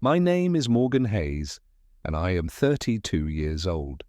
My name is Morgan Hayes, and I am 32 years old.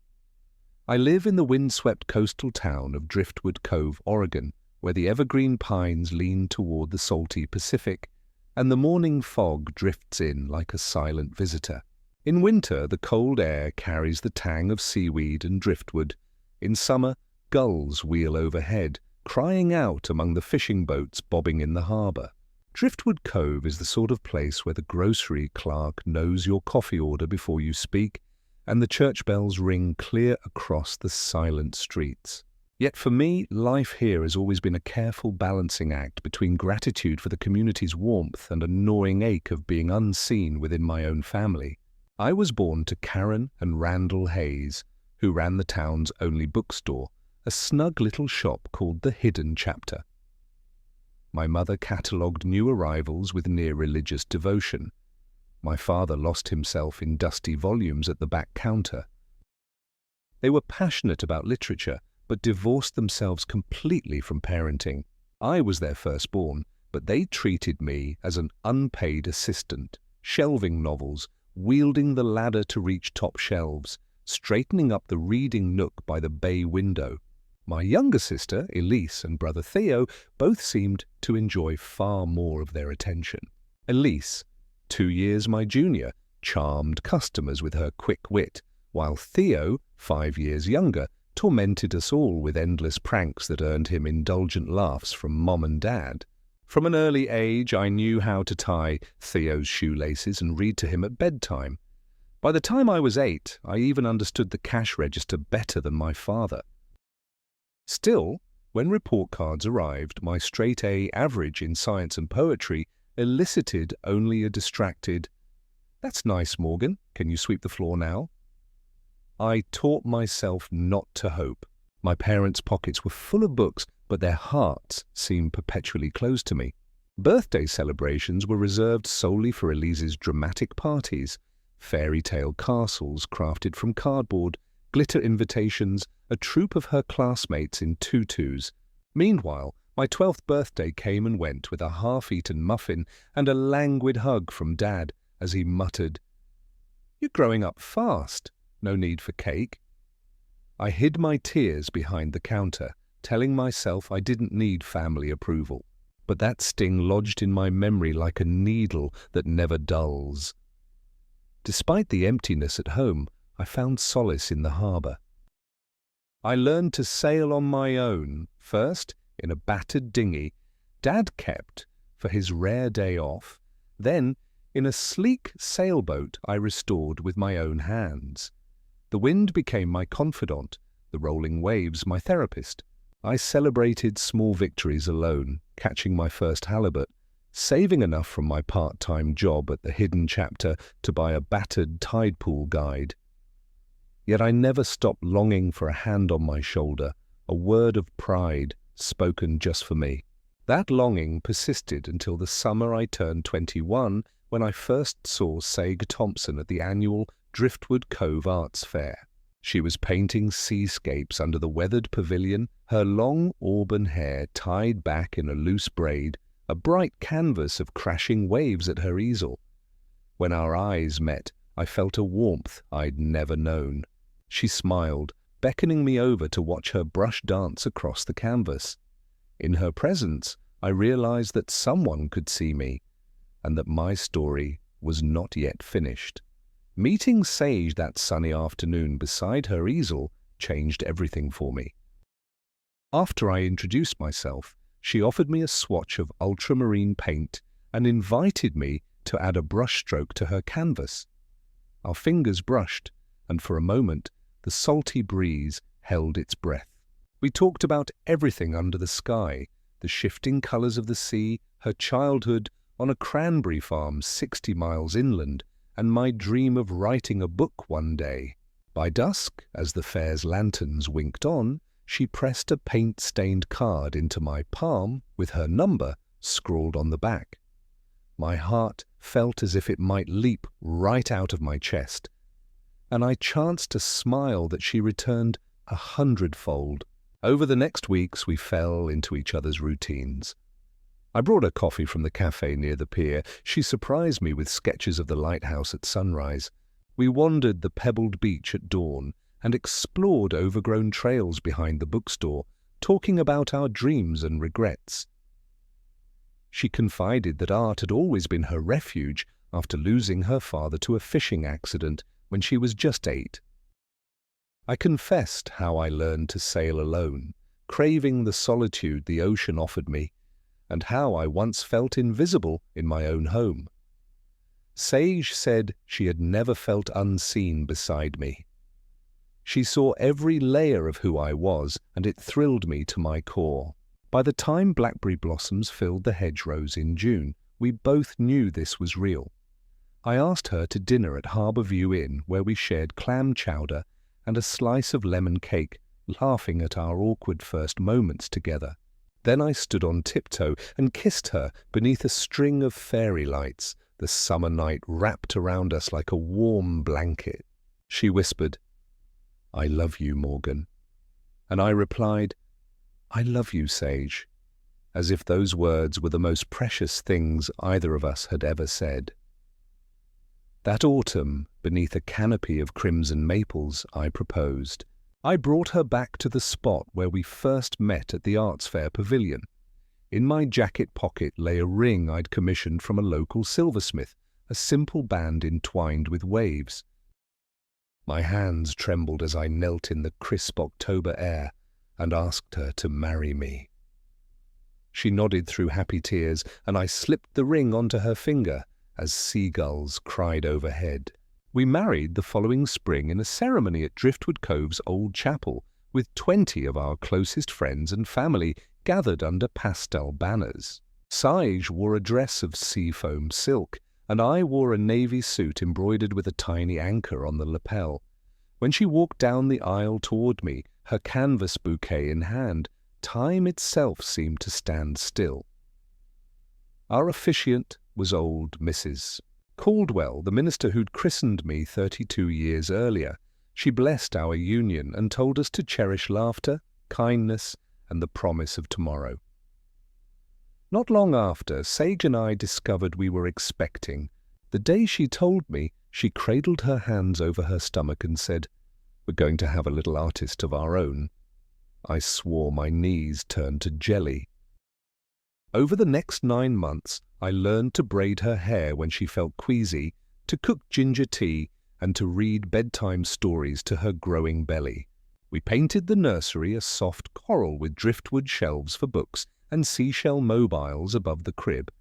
I live in the windswept coastal town of Driftwood Cove, Oregon, where the evergreen pines lean toward the salty Pacific, and the morning fog drifts in like a silent visitor. In winter, the cold air carries the tang of seaweed and driftwood. In summer, gulls wheel overhead, crying out among the fishing boats bobbing in the harbor. Driftwood Cove is the sort of place where the grocery clerk knows your coffee order before you speak, and the church bells ring clear across the silent streets. Yet for me, life here has always been a careful balancing act between gratitude for the community's warmth and a gnawing ache of being unseen within my own family. I was born to Karen and Randall Hayes, who ran the town's only bookstore, a snug little shop called the Hidden Chapter. My mother catalogued new arrivals with near-religious devotion. My father lost himself in dusty volumes at the back counter. They were passionate about literature, but divorced themselves completely from parenting. I was their firstborn, but they treated me as an unpaid assistant, shelving novels, wielding the ladder to reach top shelves, straightening up the reading nook by the bay window. My younger sister, Elise, and brother Theo both seemed to enjoy far more of their attention. Elise, 2 years my junior, charmed customers with her quick wit, while Theo, 5 years younger, tormented us all with endless pranks that earned him indulgent laughs from Mom and Dad. From an early age, I knew how to tie Theo's shoelaces and read to him at bedtime. By the time I was 8, I even understood the cash register better than my father. Still, when report cards arrived, my straight-A average in science and poetry elicited only a distracted, "That's nice, Morgan. Can you sweep the floor now?" I taught myself not to hope. My parents' pockets were full of books, but their hearts seemed perpetually closed to me. Birthday celebrations were reserved solely for Elise's dramatic parties, fairy tale castles crafted from cardboard, glitter invitations, a troop of her classmates in tutus. Meanwhile, my 12th birthday came and went with a half-eaten muffin and a languid hug from Dad as he muttered, "You're growing up fast. No need for cake." I hid my tears behind the counter, telling myself I didn't need family approval. But that sting lodged in my memory like a needle that never dulls. Despite the emptiness at home, I found solace in the harbor. I learned to sail on my own, first in a battered dinghy Dad kept for his rare day off, then in a sleek sailboat I restored with my own hands. The wind became my confidant, the rolling waves my therapist. I celebrated small victories alone, catching my first halibut, saving enough from my part-time job at the Hidden Chapter to buy a battered tide pool guide. Yet I never stopped longing for a hand on my shoulder, a word of pride spoken just for me. That longing persisted until the summer I turned 21, when I first saw Saig Thompson at the annual Driftwood Cove Arts Fair. She was painting seascapes under the weathered pavilion, her long auburn hair tied back in a loose braid, a bright canvas of crashing waves at her easel. When our eyes met, I felt a warmth I'd never known. She smiled, beckoning me over to watch her brush dance across the canvas. In her presence, I realized that someone could see me, and that my story was not yet finished. Meeting Sage that sunny afternoon beside her easel changed everything for me. After I introduced myself, she offered me a swatch of ultramarine paint and invited me to add a brushstroke to her canvas. Our fingers brushed, and for a moment, the salty breeze held its breath. We talked about everything under the sky, the shifting colors of the sea, her childhood on a cranberry farm 60 miles inland, and my dream of writing a book one day. By dusk, as the fair's lanterns winked on, she pressed a paint-stained card into my palm with her number scrawled on the back. My heart felt as if it might leap right out of my chest, and I chanced a smile that she returned 100-fold. Over the next weeks, we fell into each other's routines. I brought her coffee from the cafe near the pier. She surprised me with sketches of the lighthouse at sunrise. We wandered the pebbled beach at dawn and explored overgrown trails behind the bookstore, talking about our dreams and regrets. She confided that art had always been her refuge after losing her father to a fishing accident when she was just 8. I confessed how I learned to sail alone, craving the solitude the ocean offered me, and how I once felt invisible in my own home. Sage said she had never felt unseen beside me. She saw every layer of who I was, and it thrilled me to my core. By the time blackberry blossoms filled the hedgerows in June, we both knew this was real. I asked her to dinner at Harbour View Inn, where we shared clam chowder and a slice of lemon cake, laughing at our awkward first moments together. Then I stood on tiptoe and kissed her beneath a string of fairy lights, the summer night wrapped around us like a warm blanket. She whispered, "I love you, Morgan." And I replied, "I love you, Sage," as if those words were the most precious things either of us had ever said. That autumn, beneath a canopy of crimson maples, I proposed. I brought her back to the spot where we first met at the Arts Fair Pavilion. In my jacket pocket lay a ring I'd commissioned from a local silversmith, a simple band entwined with waves. My hands trembled as I knelt in the crisp October air and asked her to marry me. She nodded through happy tears, and I slipped the ring onto her finger as seagulls cried overhead. We married the following spring in a ceremony at Driftwood Cove's old chapel, with 20 of our closest friends and family gathered under pastel banners. Sage wore a dress of seafoam silk, and I wore a navy suit embroidered with a tiny anchor on the lapel. When she walked down the aisle toward me, her canvas bouquet in hand, time itself seemed to stand still. Our officiant was old Mrs. Caldwell, the minister who'd christened me 32 years earlier. She blessed our union and told us to cherish laughter, kindness, and the promise of tomorrow. Not long after, Sage and I discovered we were expecting. The day she told me, she cradled her hands over her stomach and said, "We're going to have a little artist of our own." I swore my knees turned to jelly. Over the next 9 months, I learned to braid her hair when she felt queasy, to cook ginger tea, and to read bedtime stories to her growing belly. We painted the nursery a soft coral with driftwood shelves for books and seashell mobiles above the crib.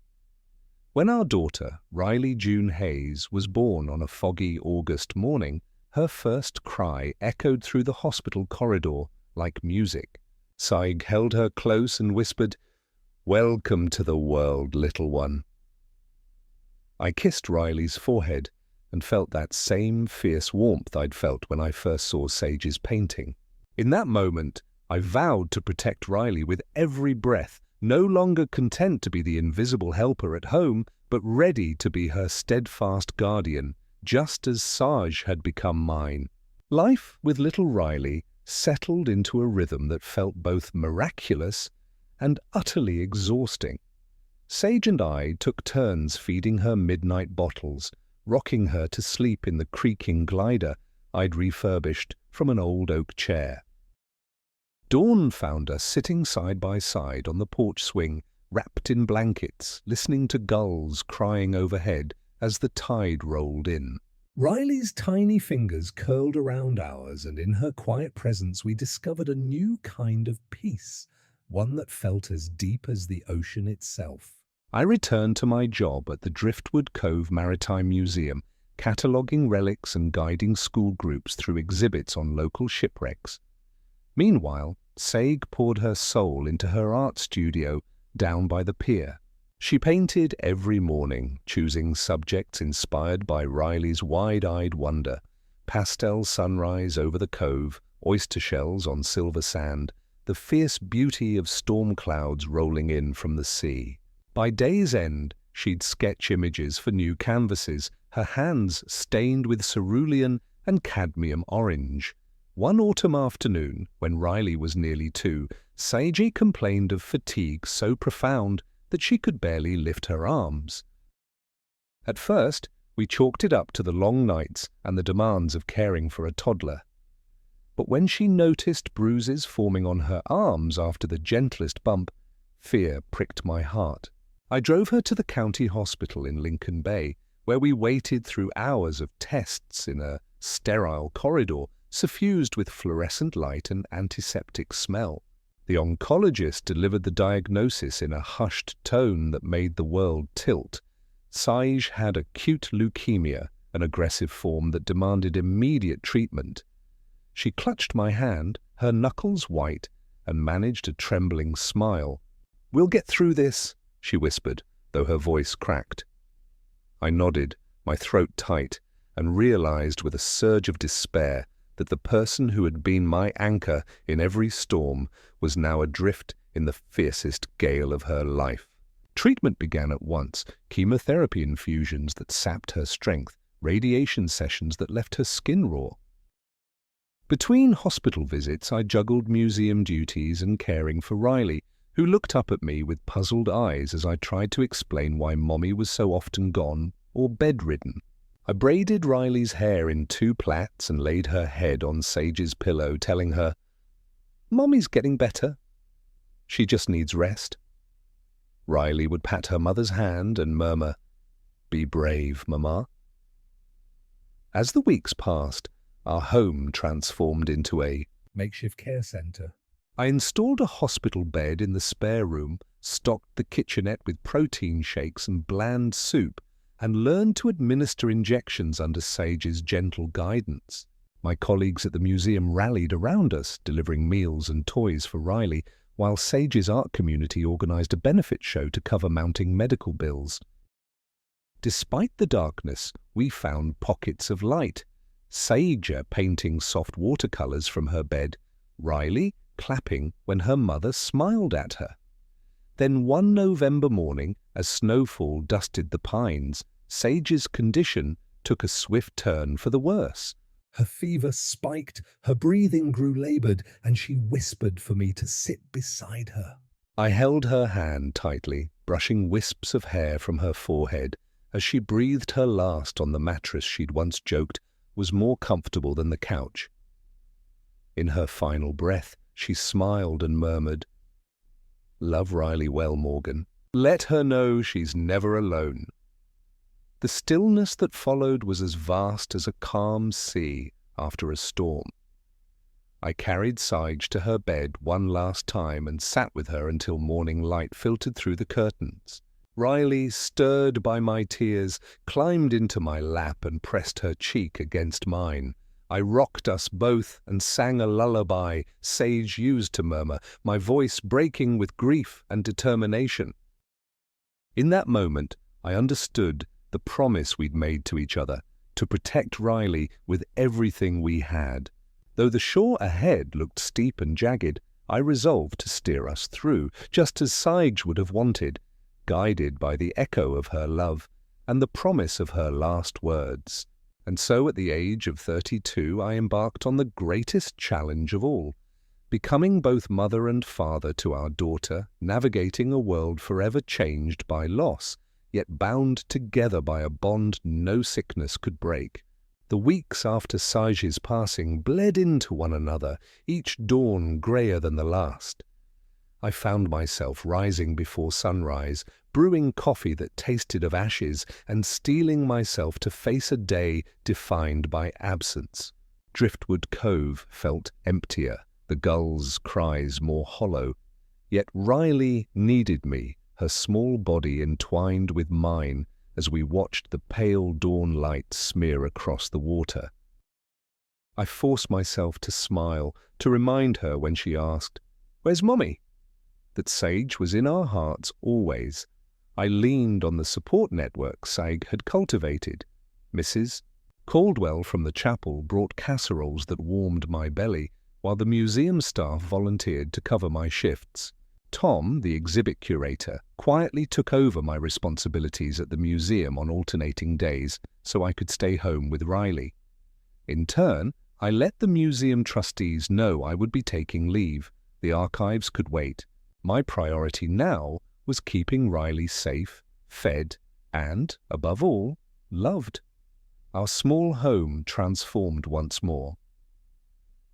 When our daughter, Riley June Hayes, was born on a foggy August morning, her first cry echoed through the hospital corridor like music. Saig held her close and whispered, "Welcome to the world, little one." I kissed Riley's forehead and felt that same fierce warmth I'd felt when I first saw Sage's painting. In that moment, I vowed to protect Riley with every breath, no longer content to be the invisible helper at home, but ready to be her steadfast guardian, just as Sage had become mine. Life with little Riley settled into a rhythm that felt both miraculous and utterly exhausting. Sage and I took turns feeding her midnight bottles, rocking her to sleep in the creaking glider I'd refurbished from an old oak chair. Dawn found us sitting side by side on the porch swing, wrapped in blankets, listening to gulls crying overhead as the tide rolled in. Riley's tiny fingers curled around ours, and in her quiet presence we discovered a new kind of peace, one that felt as deep as the ocean itself. I returned to my job at the Driftwood Cove Maritime Museum, cataloguing relics and guiding school groups through exhibits on local shipwrecks. Meanwhile, Saig poured her soul into her art studio down by the pier. She painted every morning, choosing subjects inspired by Riley's wide-eyed wonder: pastel sunrise over the cove, oyster shells on silver sand, the fierce beauty of storm clouds rolling in from the sea. By day's end, she'd sketch images for new canvases, her hands stained with cerulean and cadmium orange. One autumn afternoon, when Riley was nearly 2, Seiji complained of fatigue so profound that she could barely lift her arms. At first, we chalked it up to the long nights and the demands of caring for a toddler. But when she noticed bruises forming on her arms after the gentlest bump, fear pricked my heart. I drove her to the county hospital in Lincoln Bay, where we waited through hours of tests in a sterile corridor suffused with fluorescent light and antiseptic smell. The oncologist delivered the diagnosis in a hushed tone that made the world tilt. Sage had acute leukemia, an aggressive form that demanded immediate treatment. She clutched my hand, her knuckles white, and managed a trembling smile. "We'll get through this," she whispered, though her voice cracked. I nodded, my throat tight, and realized with a surge of despair that the person who had been my anchor in every storm was now adrift in the fiercest gale of her life. Treatment began at once, chemotherapy infusions that sapped her strength, radiation sessions that left her skin raw. Between hospital visits, I juggled museum duties and caring for Riley, who looked up at me with puzzled eyes as I tried to explain why Mommy was so often gone or bedridden. I braided Riley's hair in 2 plaits and laid her head on Sage's pillow, telling her, "Mommy's getting better. She just needs rest." Riley would pat her mother's hand and murmur, "Be brave, Mama." As the weeks passed, our home transformed into a makeshift care center. I installed a hospital bed in the spare room, stocked the kitchenette with protein shakes and bland soup, and learned to administer injections under Sage's gentle guidance. My colleagues at the museum rallied around us, delivering meals and toys for Riley, while Sage's art community organized a benefit show to cover mounting medical bills. Despite the darkness, we found pockets of light. Sage painting soft watercolors from her bed, Riley clapping when her mother smiled at her. Then one November morning, as snowfall dusted the pines, Sage's condition took a swift turn for the worse. Her fever spiked, her breathing grew labored, and she whispered for me to sit beside her. I held her hand tightly, brushing wisps of hair from her forehead, as she breathed her last on the mattress she'd once joked was more comfortable than the couch. In her final breath, she smiled and murmured, "Love Riley well, Morgan. Let her know she's never alone." The stillness that followed was as vast as a calm sea after a storm. I carried Sage to her bed one last time and sat with her until morning light filtered through the curtains. Riley, stirred by my tears, climbed into my lap and pressed her cheek against mine. I rocked us both and sang a lullaby Sage used to murmur, my voice breaking with grief and determination. In that moment, I understood the promise we'd made to each other, to protect Riley with everything we had. Though the shore ahead looked steep and jagged, I resolved to steer us through, just as Sage would have wanted, guided by the echo of her love and the promise of her last words. And so at the age of 32, I embarked on the greatest challenge of all, becoming both mother and father to our daughter, navigating a world forever changed by loss, yet bound together by a bond no sickness could break. The weeks after Sage's passing bled into one another, each dawn greyer than the last. I found myself rising before sunrise, brewing coffee that tasted of ashes, and steeling myself to face a day defined by absence. Driftwood Cove felt emptier, the gulls' cries more hollow. Yet Riley needed me, her small body entwined with mine, as we watched the pale dawn light smear across the water. I forced myself to smile, to remind her when she asked, "Where's Mommy?" that Sage was in our hearts always. I leaned on the support network Sage had cultivated. Mrs. Caldwell from the chapel brought casseroles that warmed my belly, while the museum staff volunteered to cover my shifts. Tom, the exhibit curator, quietly took over my responsibilities at the museum on alternating days so I could stay home with Riley. In turn, I let the museum trustees know I would be taking leave. The archives could wait. My priority now was keeping Riley safe, fed, and, above all, loved. Our small home transformed once more.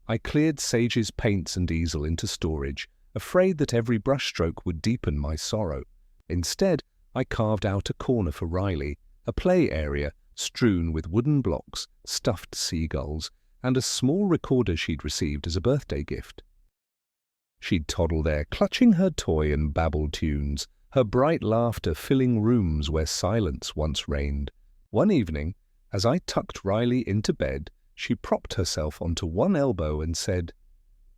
I cleared Sage's paints and easel into storage, afraid that every brushstroke would deepen my sorrow. Instead, I carved out a corner for Riley, a play area strewn with wooden blocks, stuffed seagulls, and a small recorder she'd received as a birthday gift. She'd toddle there, clutching her toy and babble tunes, her bright laughter filling rooms where silence once reigned. One evening, as I tucked Riley into bed, she propped herself onto one elbow and said,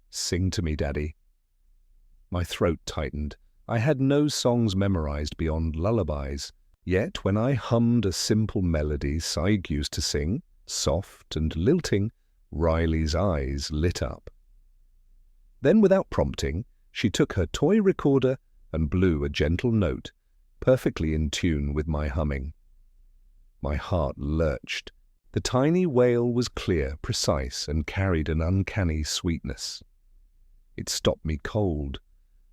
"Sing to me, Daddy." My throat tightened. I had no songs memorized beyond lullabies. Yet when I hummed a simple melody Saig used to sing, soft and lilting, Riley's eyes lit up. Then, without prompting, she took her toy recorder and blew a gentle note, perfectly in tune with my humming. My heart lurched. The tiny wail was clear, precise, and carried an uncanny sweetness. It stopped me cold.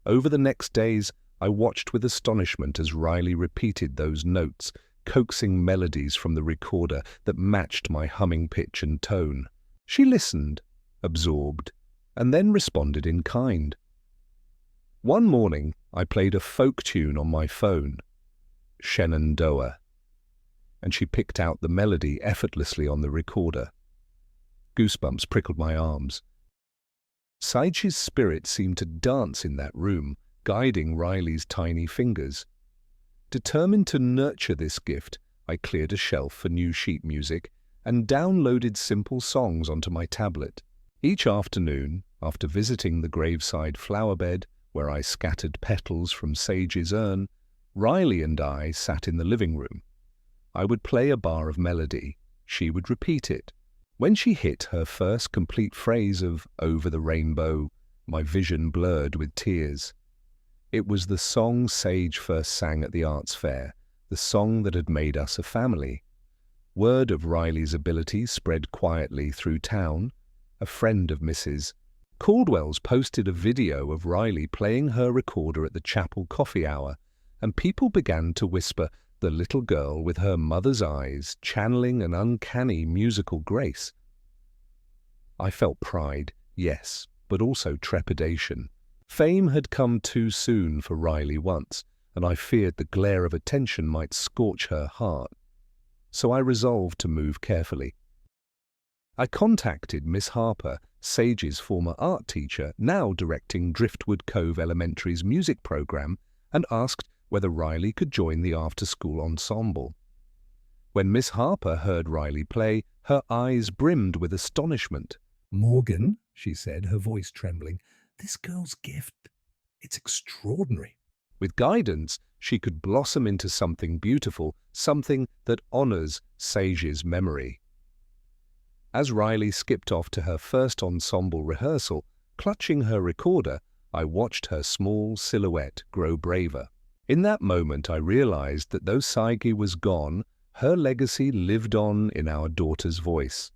Over the next days, I watched with astonishment as Riley repeated those notes, coaxing melodies from the recorder that matched my humming pitch and tone. She listened, absorbed, and then responded in kind. One morning, I played a folk tune on my phone, Shenandoah, and she picked out the melody effortlessly on the recorder. Goosebumps prickled my arms. Sage's spirit seemed to dance in that room, guiding Riley's tiny fingers. Determined to nurture this gift, I cleared a shelf for new sheet music and downloaded simple songs onto my tablet. Each afternoon, after visiting the graveside flowerbed, where I scattered petals from Sage's urn, Riley and I sat in the living room. I would play a bar of melody. She would repeat it. When she hit her first complete phrase of "Over the Rainbow," my vision blurred with tears. It was the song Sage first sang at the arts fair, the song that had made us a family. Word of Riley's ability spread quietly through town. A friend of Mrs. Caldwell's posted a video of Riley playing her recorder at the chapel coffee hour, and people began to whisper, "The little girl with her mother's eyes, channeling an uncanny musical grace." I felt pride, yes, but also trepidation. Fame had come too soon for Riley once, and I feared the glare of attention might scorch her heart. So I resolved to move carefully. I contacted Miss Harper, Sage's former art teacher, now directing Driftwood Cove Elementary's music program, and asked whether Riley could join the after-school ensemble. When Miss Harper heard Riley play, her eyes brimmed with astonishment. "Morgan," she said, her voice trembling, "this girl's gift, it's extraordinary." With guidance, she could blossom into something beautiful, something that honors Sage's memory. As Riley skipped off to her first ensemble rehearsal, clutching her recorder, I watched her small silhouette grow braver. In that moment, I realized that though Saigi was gone, her legacy lived on in our daughter's voice.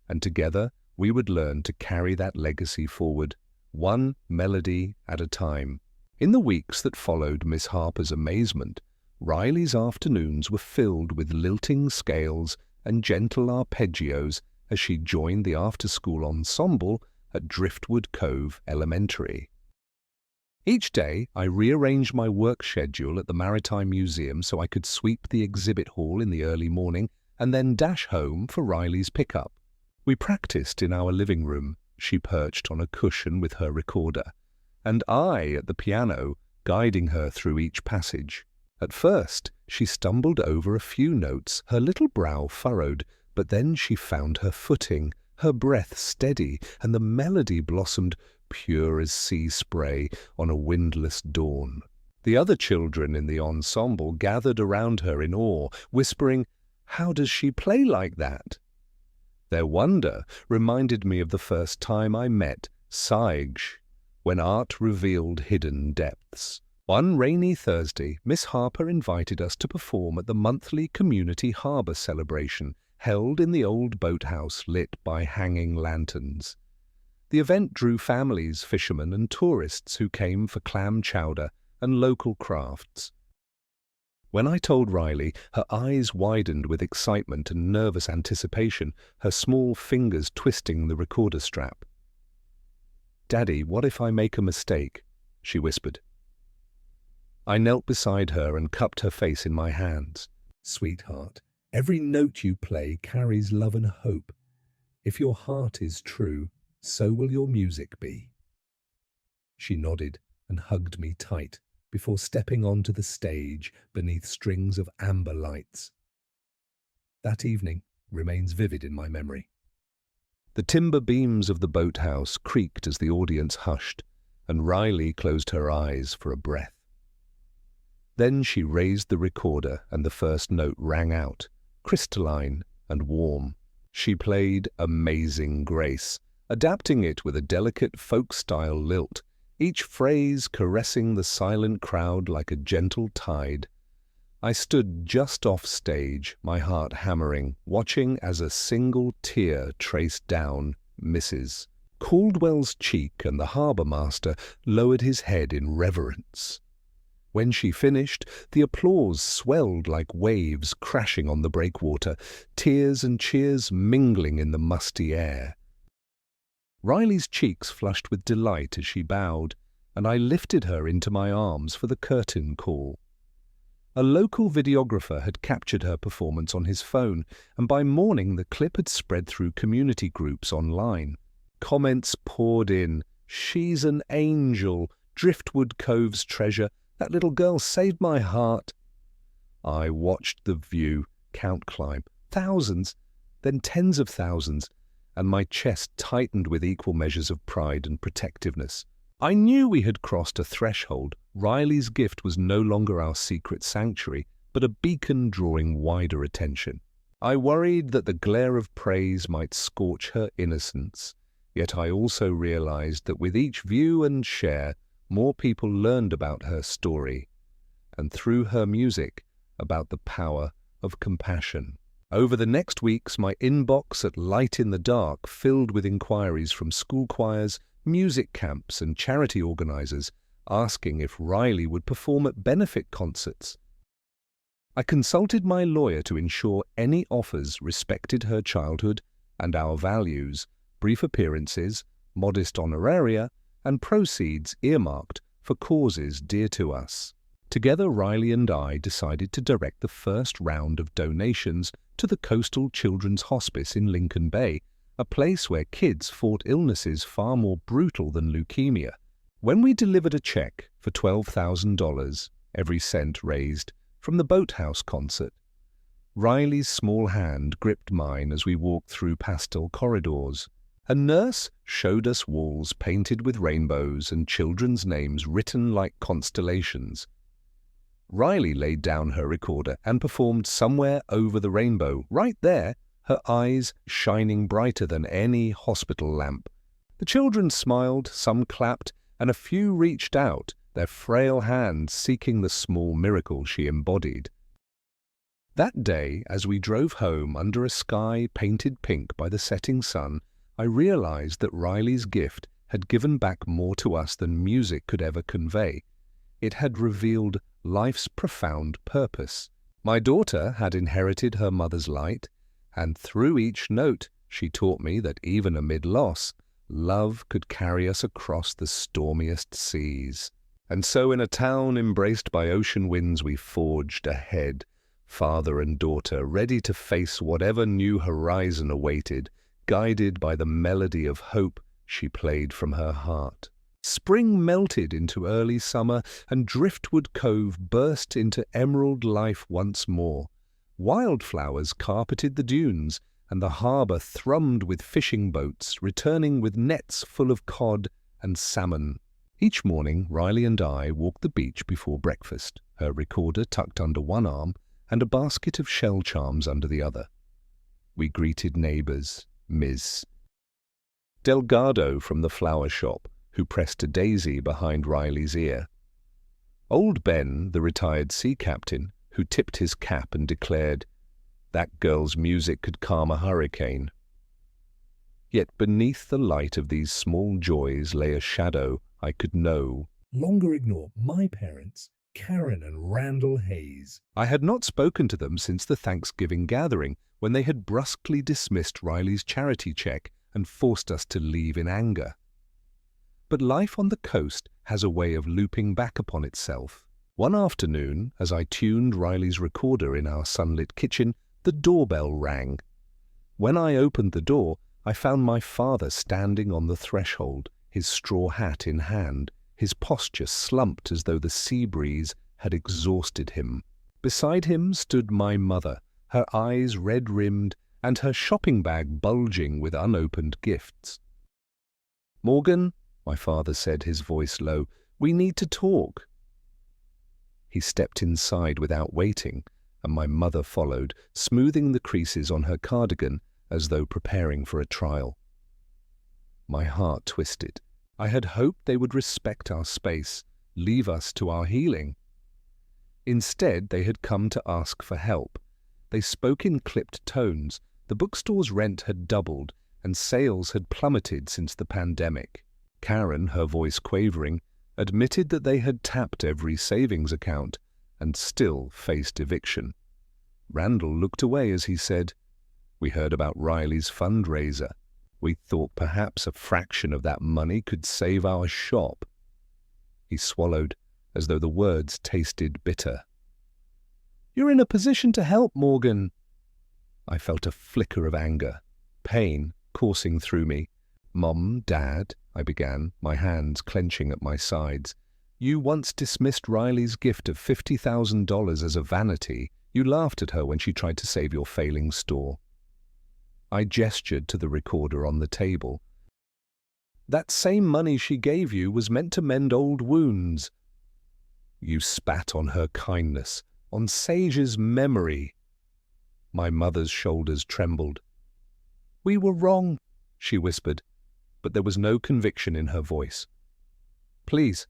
And together, we would learn to carry that legacy forward, one melody at a time. In the weeks that followed Miss Harper's amazement, Riley's afternoons were filled with lilting scales and gentle arpeggios as she joined the after-school ensemble at Driftwood Cove Elementary. Each day, I rearranged my work schedule at the Maritime Museum so I could sweep the exhibit hall in the early morning and then dash home for Riley's pickup. We practiced in our living room, she perched on a cushion with her recorder, and I at the piano, guiding her through each passage. At first, she stumbled over a few notes, her little brow furrowed, but then she found her footing, her breath steady, and the melody blossomed pure as sea spray on a windless dawn. The other children in the ensemble gathered around her in awe, whispering, "How does she play like that?" Their wonder reminded me of the first time I met Saig, when art revealed hidden depths. One rainy Thursday, Miss Harper invited us to perform at the monthly Community Harbour celebration held in the old boathouse lit by hanging lanterns. The event drew families, fishermen and tourists who came for clam chowder and local crafts. When I told Riley, her eyes widened with excitement and nervous anticipation, her small fingers twisting the recorder strap. "Daddy, what if I make a mistake?" she whispered. I knelt beside her and cupped her face in my hands. "Sweetheart, every note you play carries love and hope. If your heart is true, so will your music be." She nodded and hugged me tight before stepping onto the stage beneath strings of amber lights. That evening remains vivid in my memory. The timber beams of the boathouse creaked as the audience hushed, and Riley closed her eyes for a breath. Then she raised the recorder and the first note rang out, crystalline and warm. She played Amazing Grace, adapting it with a delicate folk-style lilt, each phrase caressing the silent crowd like a gentle tide. I stood just off stage, my heart hammering, watching as a single tear traced down Mrs. Caldwell's cheek, and the harbour master lowered his head in reverence. When she finished, the applause swelled like waves crashing on the breakwater, tears and cheers mingling in the musty air. Riley's cheeks flushed with delight as she bowed, and I lifted her into my arms for the curtain call. A local videographer had captured her performance on his phone, and by morning the clip had spread through community groups online. Comments poured in. "She's an angel. Driftwood Cove's treasure. That little girl saved my heart." I watched the view count climb. Thousands, then tens of thousands, and my chest tightened with equal measures of pride and protectiveness. I knew we had crossed a threshold. Riley's gift was no longer our secret sanctuary, but a beacon drawing wider attention. I worried that the glare of praise might scorch her innocence, yet I also realized that with each view and share, more people learned about her story, and through her music, about the power of compassion. Over the next weeks, my inbox at Light in the Dark filled with inquiries from school choirs, music camps, and charity organizers asking if Riley would perform at benefit concerts. I consulted my lawyer to ensure any offers respected her childhood and our values, brief appearances, modest honoraria, and proceeds earmarked for causes dear to us. Together, Riley and I decided to direct the first round of donations to the Coastal Children's Hospice in Lincoln Bay, a place where kids fought illnesses far more brutal than leukemia. When we delivered a check for $12,000, every cent raised, from the Boathouse concert, Riley's small hand gripped mine as we walked through pastel corridors. A nurse showed us walls painted with rainbows and children's names written like constellations. Riley laid down her recorder and performed Somewhere Over the Rainbow, right there, her eyes shining brighter than any hospital lamp. The children smiled, some clapped, and a few reached out, their frail hands seeking the small miracle she embodied. That day, as we drove home under a sky painted pink by the setting sun, I realized that Riley's gift had given back more to us than music could ever convey. It had revealed life's profound purpose. My daughter had inherited her mother's light, and through each note she taught me that even amid loss, love could carry us across the stormiest seas. And so in a town embraced by ocean winds we forged ahead, father and daughter, ready to face whatever new horizon awaited, guided by the melody of hope she played from her heart. Spring melted into early summer, and Driftwood Cove burst into emerald life once more. Wildflowers carpeted the dunes, and the harbour thrummed with fishing boats, returning with nets full of cod and salmon. Each morning, Riley and I walked the beach before breakfast, her recorder tucked under one arm and a basket of shell charms under the other. We greeted neighbours, Ms. Delgado from the flower shop, who pressed a daisy behind Riley's ear. Old Ben, the retired sea captain, who tipped his cap and declared, "That girl's music could calm a hurricane." Yet beneath the light of these small joys lay a shadow I could know longer ignore my parents, Karen and Randall Hayes. I had not spoken to them since the Thanksgiving gathering, when they had brusquely dismissed Riley's charity check and forced us to leave in anger. But life on the coast has a way of looping back upon itself. One afternoon, as I tuned Riley's recorder in our sunlit kitchen, the doorbell rang. When I opened the door, I found my father standing on the threshold, his straw hat in hand, his posture slumped as though the sea breeze had exhausted him. Beside him stood my mother, her eyes red-rimmed and her shopping bag bulging with unopened gifts. "Morgan," my father said, his voice low, "we need to talk." He stepped inside without waiting, and my mother followed, smoothing the creases on her cardigan as though preparing for a trial. My heart twisted. I had hoped they would respect our space, leave us to our healing. Instead, they had come to ask for help. They spoke in clipped tones. The bookstore's rent had doubled, and sales had plummeted since the pandemic. Karen, her voice quavering, admitted that they had tapped every savings account and still faced eviction. Randall looked away as he said, "We heard about Riley's fundraiser. We thought perhaps a fraction of that money could save our shop." He swallowed, as though the words tasted bitter. "You're in a position to help, Morgan." I felt a flicker of anger, pain coursing through me. "Mom, Dad," I began, my hands clenching at my sides. "You once dismissed Riley's gift of $50,000 as a vanity. You laughed at her when she tried to save your failing store." I gestured to the recorder on the table. "That same money she gave you was meant to mend old wounds." You spat on her kindness, on Sage's memory. My mother's shoulders trembled. "We were wrong," she whispered, but there was no conviction in her voice. "Please,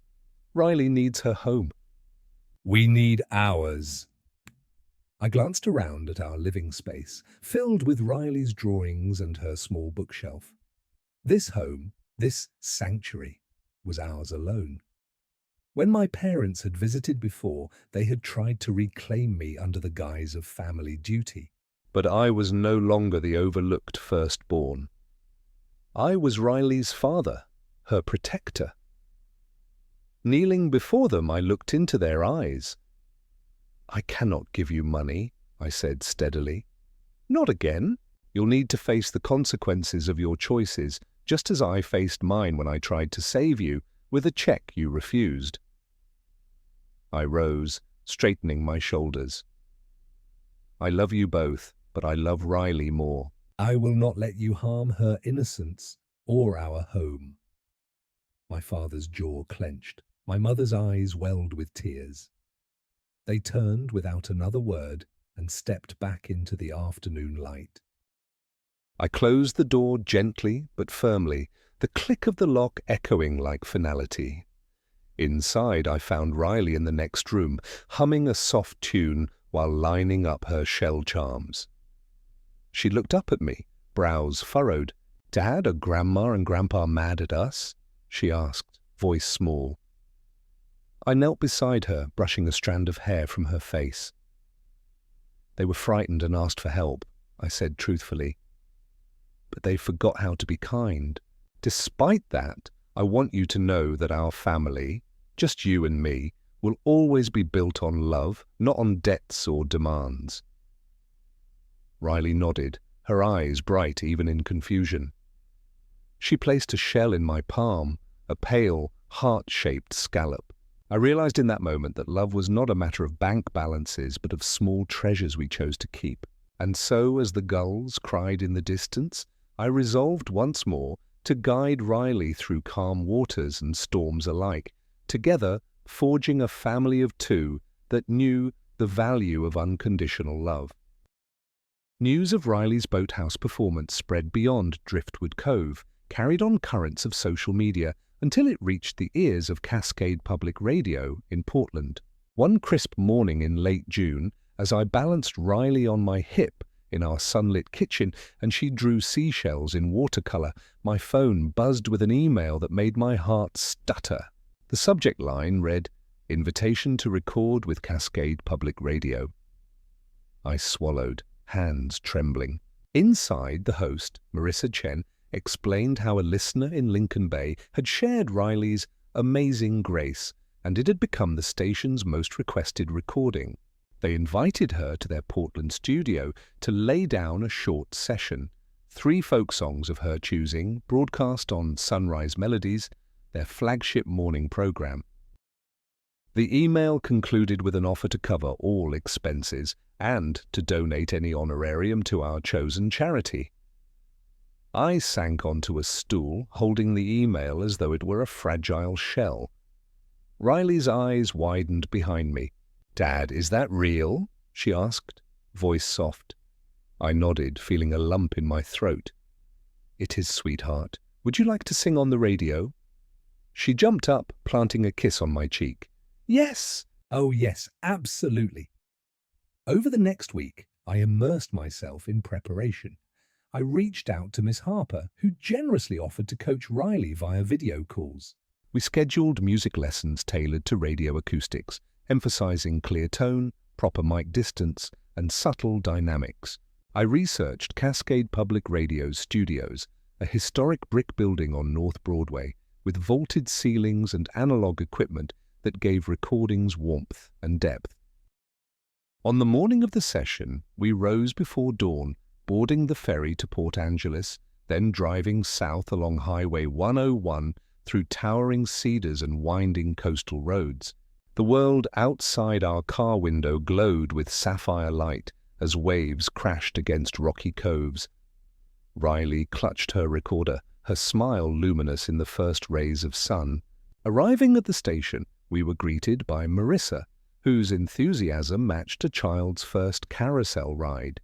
Riley needs her home." "We need ours." I glanced around at our living space, filled with Riley's drawings and her small bookshelf. This home, this sanctuary, was ours alone. When my parents had visited before, they had tried to reclaim me under the guise of family duty. But I was no longer the overlooked firstborn. I was Riley's father, her protector. Kneeling before them, I looked into their eyes. "I cannot give you money," I said steadily. "Not again. You'll need to face the consequences of your choices, just as I faced mine when I tried to save you with a check you refused." I rose, straightening my shoulders. "I love you both, but I love Riley more." "I will not let you harm her innocence or our home." My father's jaw clenched. My mother's eyes welled with tears. They turned without another word and stepped back into the afternoon light. I closed the door gently but firmly, the click of the lock echoing like finality. Inside, I found Riley in the next room, humming a soft tune while lining up her shell charms. She looked up at me, brows furrowed. "Dad, are Grandma and Grandpa mad at us?" she asked, voice small. I knelt beside her, brushing a strand of hair from her face. "They were frightened and asked for help," I said truthfully. "But they forgot how to be kind. Despite that, I want you to know that our family, just you and me, will always be built on love, not on debts or demands." Riley nodded, her eyes bright even in confusion. She placed a shell in my palm, a pale, heart-shaped scallop. I realized in that moment that love was not a matter of bank balances, but of small treasures we chose to keep. And so, as the gulls cried in the distance, I resolved once more to guide Riley through calm waters and storms alike, together forging a family of two that knew the value of unconditional love. News of Riley's boathouse performance spread beyond Driftwood Cove, carried on currents of social media, until it reached the ears of Cascade Public Radio in Portland. One crisp morning in late June, as I balanced Riley on my hip in our sunlit kitchen and she drew seashells in watercolor, my phone buzzed with an email that made my heart stutter. The subject line read, "Invitation to record with Cascade Public Radio." I swallowed, hands trembling. Inside, the host, Marissa Chen, explained how a listener in Lincoln Bay had shared Riley's "Amazing Grace," and it had become the station's most requested recording. They invited her to their Portland studio to lay down a short session, 3 folk songs of her choosing, broadcast on Sunrise Melodies, their flagship morning program. The email concluded with an offer to cover all expenses and to donate any honorarium to our chosen charity. I sank onto a stool, holding the email as though it were a fragile shell. Riley's eyes widened behind me. "Dad, is that real?" she asked, voice soft. I nodded, feeling a lump in my throat. "It is, sweetheart. Would you like to sing on the radio?" She jumped up, planting a kiss on my cheek. "Yes!" Oh yes, absolutely. Over the next week, I immersed myself in preparation. I reached out to Miss Harper, who generously offered to coach Riley via video calls. We scheduled music lessons tailored to radio acoustics, emphasizing clear tone, proper mic distance, and subtle dynamics. I researched Cascade Public Radio's studios, a historic brick building on North Broadway, with vaulted ceilings and analog equipment that gave recordings warmth and depth. On the morning of the session, we rose before dawn, boarding the ferry to Port Angeles, then driving south along Highway 101 through towering cedars and winding coastal roads. The world outside our car window glowed with sapphire light as waves crashed against rocky coves. Riley clutched her recorder, her smile luminous in the first rays of sun. Arriving at the station, we were greeted by Marissa, whose enthusiasm matched a child's first carousel ride.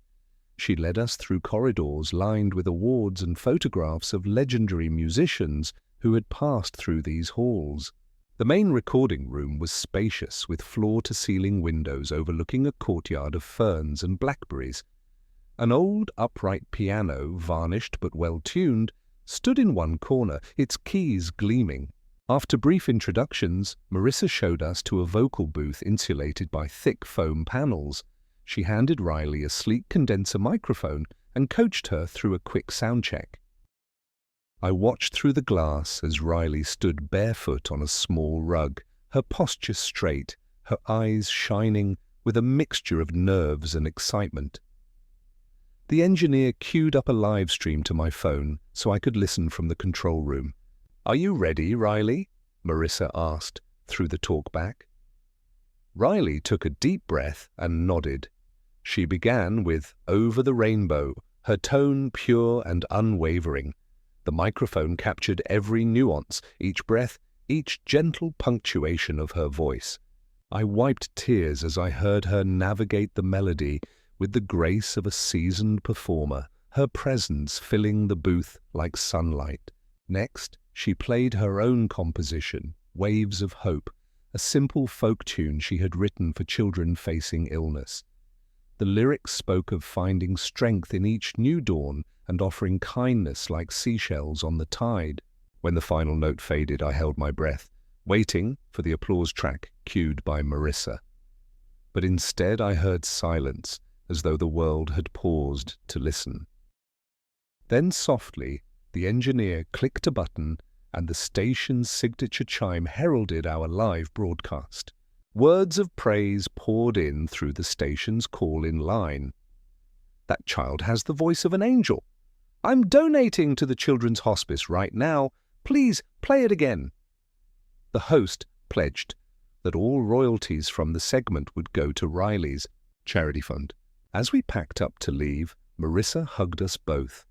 She led us through corridors lined with awards and photographs of legendary musicians who had passed through these halls. The main recording room was spacious, with floor-to-ceiling windows overlooking a courtyard of ferns and blackberries. An old upright piano, varnished but well-tuned, stood in one corner, its keys gleaming. After brief introductions, Marissa showed us to a vocal booth insulated by thick foam panels. She handed Riley a sleek condenser microphone and coached her through a quick sound check. I watched through the glass as Riley stood barefoot on a small rug, her posture straight, her eyes shining with a mixture of nerves and excitement. The engineer queued up a live stream to my phone so I could listen from the control room. "Are you ready, Riley?" Marissa asked through the talkback. Riley took a deep breath and nodded. She began with "Over the Rainbow," her tone pure and unwavering. The microphone captured every nuance, each breath, each gentle punctuation of her voice. I wiped tears as I heard her navigate the melody with the grace of a seasoned performer, her presence filling the booth like sunlight. Next, she played her own composition, "Waves of Hope," a simple folk tune she had written for children facing illness. The lyrics spoke of finding strength in each new dawn and offering kindness like seashells on the tide. When the final note faded, I held my breath, waiting for the applause track cued by Marissa. But instead I heard silence, as though the world had paused to listen. Then softly, the engineer clicked a button and the station's signature chime heralded our live broadcast. Words of praise poured in through the station's call-in line. "That child has the voice of an angel. I'm donating to the Children's Hospice right now. Please play it again." The host pledged that all royalties from the segment would go to Riley's charity fund. As we packed up to leave, Marissa hugged us both.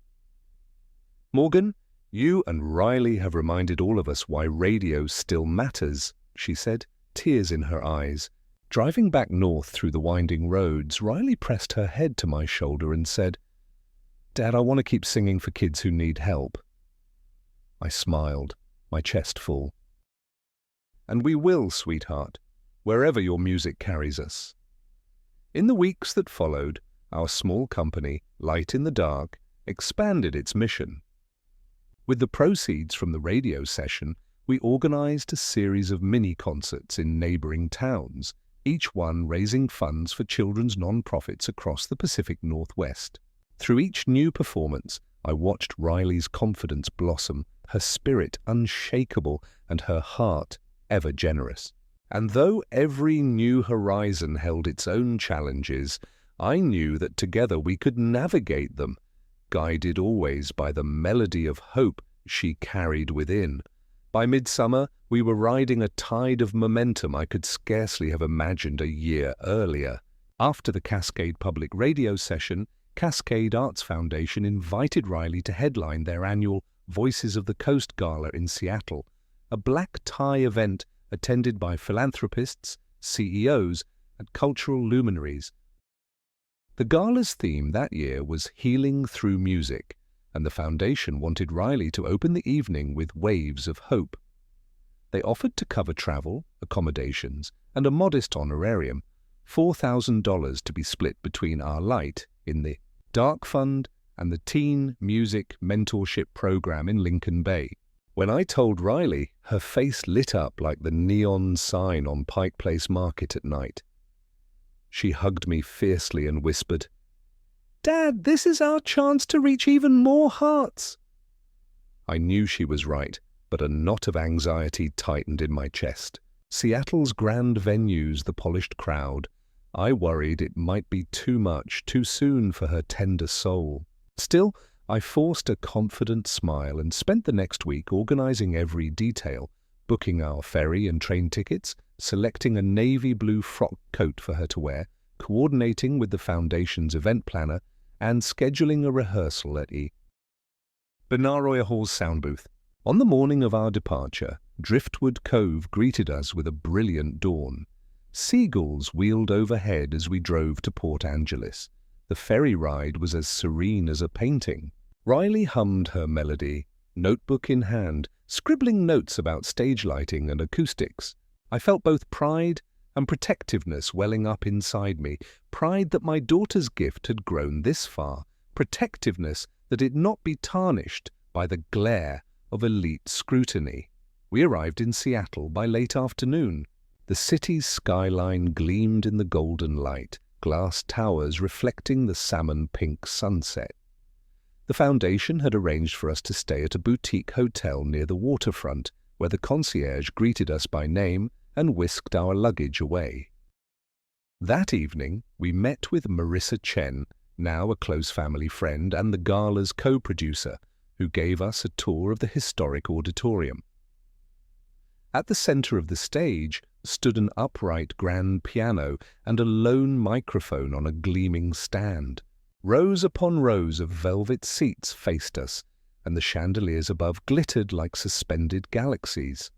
"Morgan, you and Riley have reminded all of us why radio still matters," she said, tears in her eyes. Driving back north through the winding roads, Riley pressed her head to my shoulder and said, "Dad, I want to keep singing for kids who need help." I smiled, my chest full. "And we will, sweetheart, wherever your music carries us." In the weeks that followed, our small company, Light in the Dark, expanded its mission. With the proceeds from the radio session, we organized a series of mini-concerts in neighboring towns, each one raising funds for children's non-profits across the Pacific Northwest. Through each new performance, I watched Riley's confidence blossom, her spirit unshakable and her heart ever generous. And though every new horizon held its own challenges, I knew that together we could navigate them, guided always by the melody of hope she carried within. By midsummer, we were riding a tide of momentum I could scarcely have imagined a year earlier. After the Cascade Public Radio session, Cascade Arts Foundation invited Riley to headline their annual Voices of the Coast Gala in Seattle, a black tie event attended by philanthropists, CEOs, and cultural luminaries. The gala's theme that year was Healing Through Music, and the foundation wanted Riley to open the evening with Waves of Hope. They offered to cover travel, accommodations, and a modest honorarium, $4,000 to be split between our light in the Dark Fund and the Teen Music Mentorship Program in Lincoln Bay. When I told Riley, her face lit up like the neon sign on Pike Place Market at night. She hugged me fiercely and whispered, "Dad, this is our chance to reach even more hearts." I knew she was right, but a knot of anxiety tightened in my chest. Seattle's grand venues, the polished crowd, I worried it might be too much, too soon for her tender soul. Still, I forced a confident smile and spent the next week organizing every detail, booking our ferry and train tickets, selecting a navy blue frock coat for her to wear, coordinating with the foundation's event planner, and scheduling a rehearsal at Benaroya Hall's sound booth. On the morning of our departure, Driftwood Cove greeted us with a brilliant dawn. Seagulls wheeled overhead as we drove to Port Angeles. The ferry ride was as serene as a painting. Riley hummed her melody, notebook in hand, scribbling notes about stage lighting and acoustics. I felt both pride and protectiveness welling up inside me, pride that my daughter's gift had grown this far, protectiveness that it not be tarnished by the glare of elite scrutiny. We arrived in Seattle by late afternoon. The city's skyline gleamed in the golden light, glass towers reflecting the salmon-pink sunset. The foundation had arranged for us to stay at a boutique hotel near the waterfront, where the concierge greeted us by name and whisked our luggage away. That evening, we met with Marissa Chen, now a close family friend and the gala's co-producer, who gave us a tour of the historic auditorium. At the center of the stage stood an upright grand piano and a lone microphone on a gleaming stand. Rows upon rows of velvet seats faced us, and the chandeliers above glittered like suspended galaxies.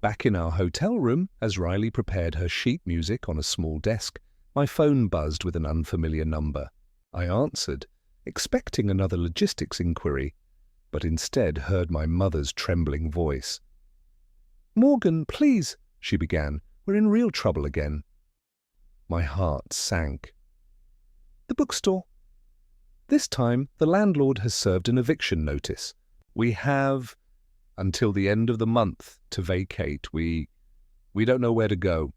Back in our hotel room, as Riley prepared her sheet music on a small desk, my phone buzzed with an unfamiliar number. I answered, expecting another logistics inquiry, but instead heard my mother's trembling voice. "Morgan, please," she began. "We're in real trouble again." My heart sank. "The bookstore. This time, the landlord has served an eviction notice. We have until the end of the month to vacate. We don't know where to go."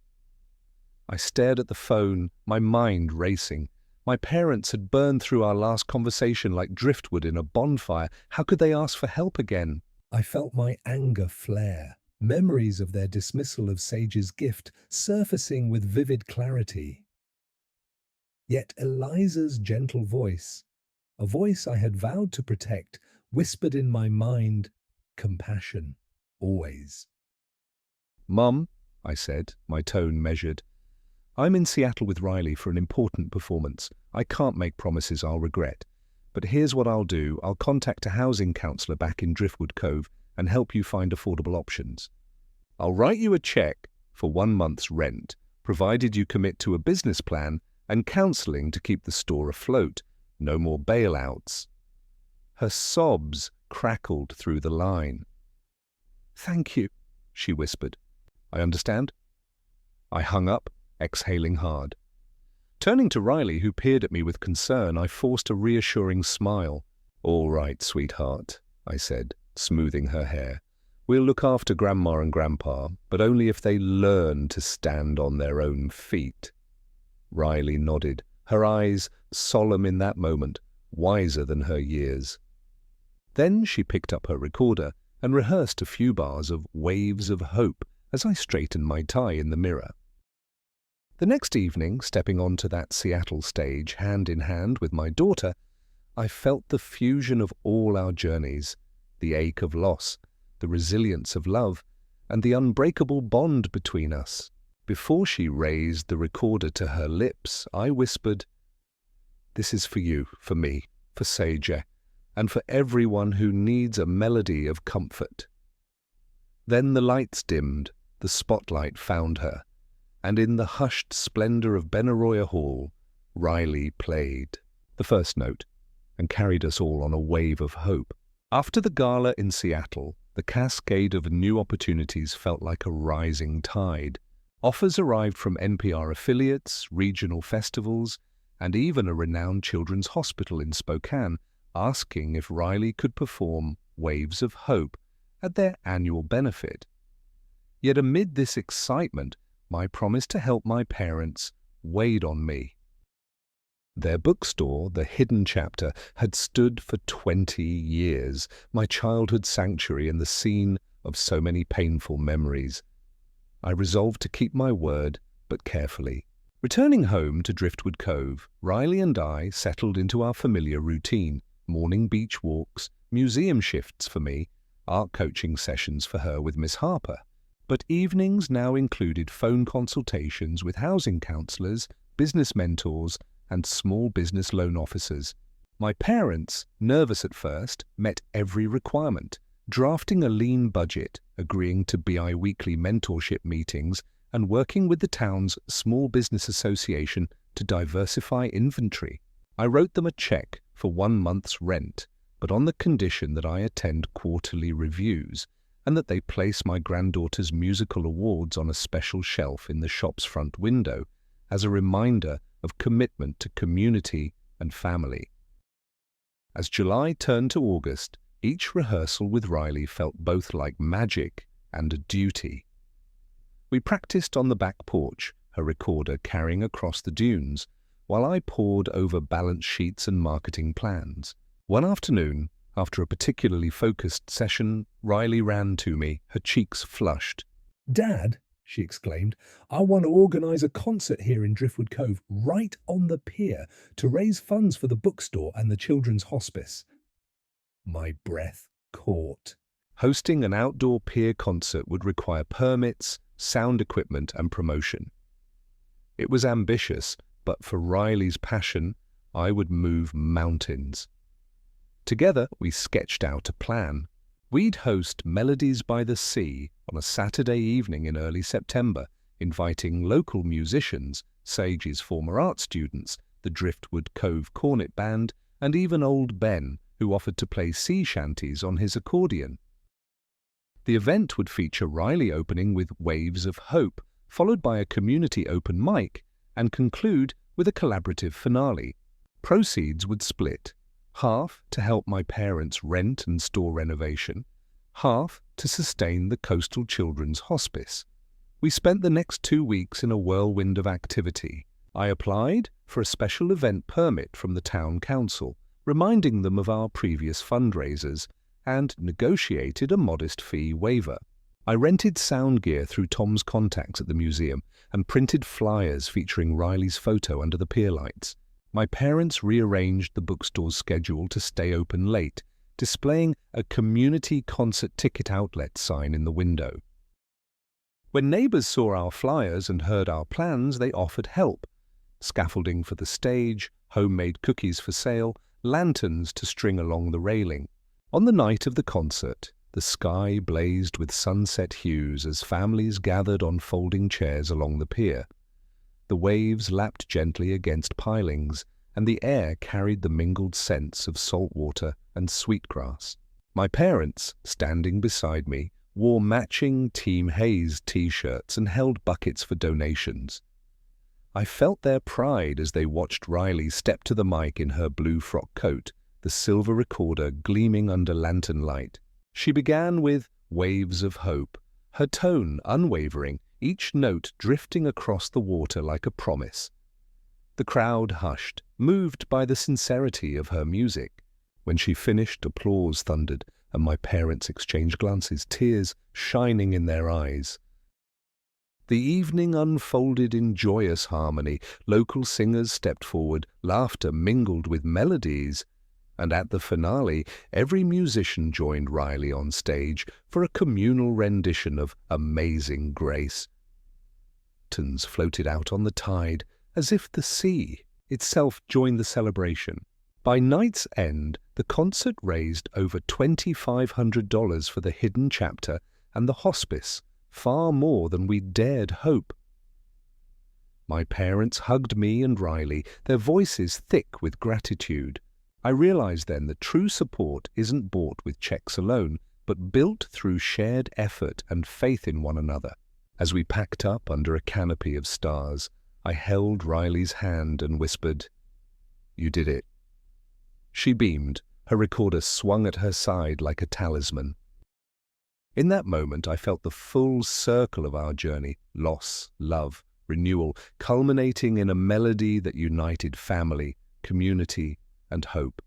I stared at the phone, my mind racing. My parents had burned through our last conversation like driftwood in a bonfire. How could they ask for help again? I felt my anger flare, memories of their dismissal of Sage's gift surfacing with vivid clarity. Yet Eliza's gentle voice, a voice I had vowed to protect, whispered in my mind, compassion, always. "Mum," I said, my tone measured, "I'm in Seattle with Riley for an important performance. I can't make promises I'll regret. But here's what I'll do. I'll contact a housing counselor back in Driftwood Cove and help you find affordable options. I'll write you a check for 1 month's rent, provided you commit to a business plan and counseling to keep the store afloat. No more bailouts." Her sobs crackled through the line. "Thank you," she whispered. "I understand." I hung up, exhaling hard. Turning to Riley, who peered at me with concern, I forced a reassuring smile. "All right, sweetheart," I said, smoothing her hair. We'll look after Grandma and Grandpa, but only if they learn to stand on their own feet." Riley nodded, her eyes solemn in that moment, wiser than her years. Then she picked up her recorder and rehearsed a few bars of Waves of Hope as I straightened my tie in the mirror. The next evening, stepping onto that Seattle stage hand in hand with my daughter, I felt the fusion of all our journeys, the ache of loss, the resilience of love, and the unbreakable bond between us. Before she raised the recorder to her lips, I whispered, "This is for you, for me, for Seije, and for everyone who needs a melody of comfort." Then the lights dimmed, the spotlight found her, and in the hushed splendor of Benaroya Hall, Riley played the first note and carried us all on a wave of hope. After the gala in Seattle, the cascade of new opportunities felt like a rising tide. Offers arrived from NPR affiliates, regional festivals, and even a renowned children's hospital in Spokane asking if Riley could perform Waves of Hope at their annual benefit. Yet amid this excitement, my promise to help my parents weighed on me. Their bookstore, The Hidden Chapter, had stood for 20 years, my childhood sanctuary and the scene of so many painful memories. I resolved to keep my word, but carefully. Returning home to Driftwood Cove, Riley and I settled into our familiar routine: morning beach walks, museum shifts for me, art coaching sessions for her with Miss Harper. But evenings now included phone consultations with housing counselors, business mentors, and small business loan officers. My parents, nervous at first, met every requirement, drafting a lean budget, agreeing to bi-weekly mentorship meetings, and working with the town's small business association to diversify inventory. I wrote them a check for 1 month's rent, but on the condition that I attend quarterly reviews and that they place my granddaughter's musical awards on a special shelf in the shop's front window as a reminder of commitment to community and family. As July turned to August, each rehearsal with Riley felt both like magic and a duty. We practiced on the back porch, her recorder carrying across the dunes, while I pored over balance sheets and marketing plans. One afternoon, after a particularly focused session, Riley ran to me, her cheeks flushed. "Dad," she exclaimed, "I want to organise a concert here in Driftwood Cove, right on the pier, to raise funds for the bookstore and the children's hospice." My breath caught. Hosting an outdoor pier concert would require permits, sound equipment, and promotion. It was ambitious, but for Riley's passion, I would move mountains. Together, we sketched out a plan. We'd host Melodies by the Sea on a Saturday evening in early September, inviting local musicians, Seije's former art students, the Driftwood Cove Cornet Band, and even old Ben, who offered to play sea shanties on his accordion. The event would feature Riley opening with Waves of Hope, followed by a community open mic, and conclude with a collaborative finale. Proceeds would split, half to help my parents' rent and store renovation, half to sustain the Coastal Children's Hospice. We spent the next 2 weeks in a whirlwind of activity. I applied for a special event permit from the town council, reminding them of our previous fundraisers, and negotiated a modest fee waiver. I rented sound gear through Tom's contacts at the museum and printed flyers featuring Riley's photo under the pier lights. My parents rearranged the bookstore's schedule to stay open late, displaying a community concert ticket outlet sign in the window. When neighbors saw our flyers and heard our plans, they offered help. Scaffolding for the stage, homemade cookies for sale, lanterns to string along the railing. On the night of the concert, the sky blazed with sunset hues as families gathered on folding chairs along the pier. The waves lapped gently against pilings, and the air carried the mingled scents of salt water and sweetgrass. My parents, standing beside me, wore matching Team Hayes t-shirts and held buckets for donations. I felt their pride as they watched Riley step to the mic in her blue frock coat, the silver recorder gleaming under lantern light. She began with waves of hope, her tone unwavering, each note drifting across the water like a promise. The crowd hushed, moved by the sincerity of her music. When she finished, applause thundered, and my parents exchanged glances, tears shining in their eyes. The evening unfolded in joyous harmony. Local singers stepped forward, laughter mingled with melodies, and at the finale, every musician joined Riley on stage for a communal rendition of Amazing Grace. Lanterns floated out on the tide, as if the sea itself joined the celebration. By night's end, the concert raised over $2,500 for the hidden chapter and the hospice, far more than we dared hope. My parents hugged me and Riley, their voices thick with gratitude. I realized then that true support isn't bought with checks alone, but built through shared effort and faith in one another. As we packed up under a canopy of stars, I held Riley's hand and whispered, "You did it." She beamed, her recorder swung at her side like a talisman. In that moment, I felt the full circle of our journey, loss, love, renewal, culminating in a melody that united family, community, and hope.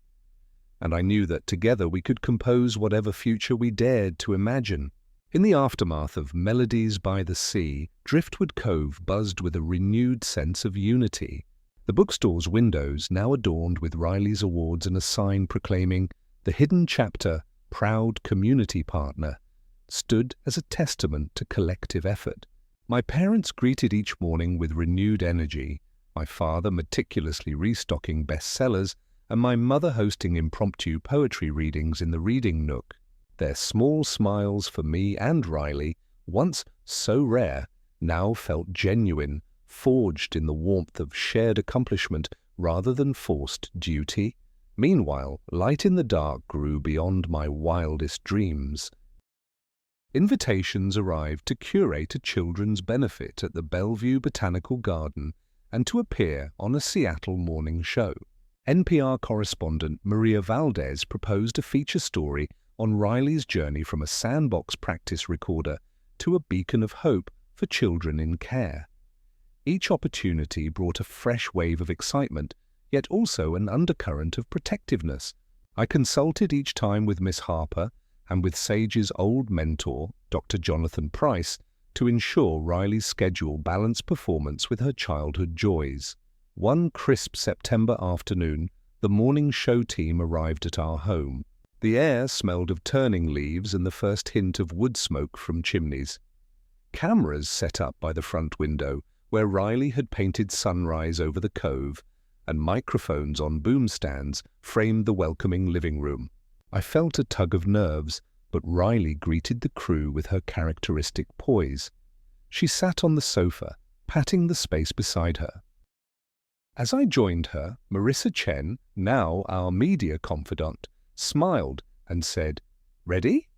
And I knew that together we could compose whatever future we dared to imagine. In the aftermath of Melodies by the Sea, Driftwood Cove buzzed with a renewed sense of unity. The bookstore's windows, now adorned with Riley's awards and a sign proclaiming, "The Hidden Chapter, Proud Community Partner," stood as a testament to collective effort. My parents greeted each morning with renewed energy, my father meticulously restocking bestsellers, and my mother hosting impromptu poetry readings in the reading nook. Their small smiles for me and Riley, once so rare, now felt genuine, forged in the warmth of shared accomplishment rather than forced duty. Meanwhile, light in the dark grew beyond my wildest dreams. Invitations arrived to curate a children's benefit at the Bellevue Botanical Garden and to appear on a Seattle morning show. NPR correspondent Maria Valdez proposed a feature story on Riley's journey from a sandbox practice recorder to a beacon of hope for children in care. Each opportunity brought a fresh wave of excitement, yet also an undercurrent of protectiveness. I consulted each time with Miss Harper and with Sage's old mentor, Dr. Jonathan Price, to ensure Riley's schedule balanced performance with her childhood joys. One crisp September afternoon, the morning show team arrived at our home. The air smelled of turning leaves and the first hint of wood smoke from chimneys. Cameras set up by the front window, where Riley had painted sunrise over the cove, and microphones on boom stands framed the welcoming living room. I felt a tug of nerves, but Riley greeted the crew with her characteristic poise. She sat on the sofa, patting the space beside her. As I joined her, Marissa Chen, now our media confidant, smiled and said, "Ready?"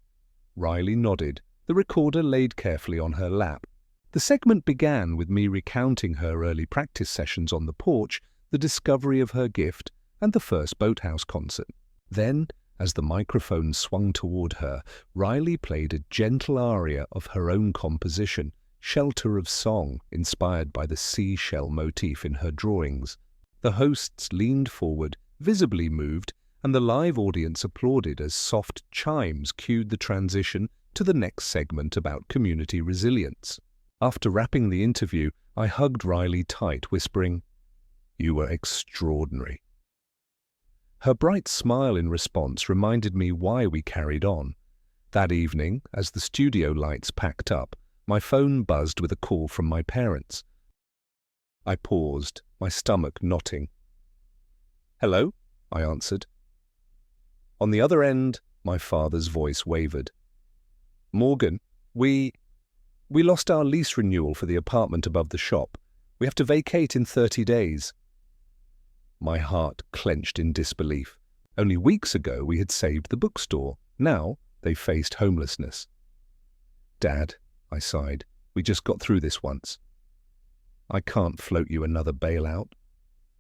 Riley nodded, the recorder laid carefully on her lap. The segment began with me recounting her early practice sessions on the porch, the discovery of her gift, and the first Boathouse concert. Then, as the microphone swung toward her, Riley played a gentle aria of her own composition, Shelter of Song, inspired by the seashell motif in her drawings. The hosts leaned forward, visibly moved, and the live audience applauded as soft chimes cued the transition to the next segment about community resilience. After wrapping the interview, I hugged Riley tight, whispering, "You were extraordinary." Her bright smile in response reminded me why we carried on. That evening, as the studio lights packed up, my phone buzzed with a call from my parents. I paused, my stomach knotting. "Hello?" I answered. On the other end, my father's voice wavered. "Morgan, we lost our lease renewal for the apartment above the shop. We have to vacate in 30 days. My heart clenched in disbelief. Only weeks ago we had saved the bookstore. Now they faced homelessness. "Dad," I sighed, "we just got through this once." "I can't float you another bailout."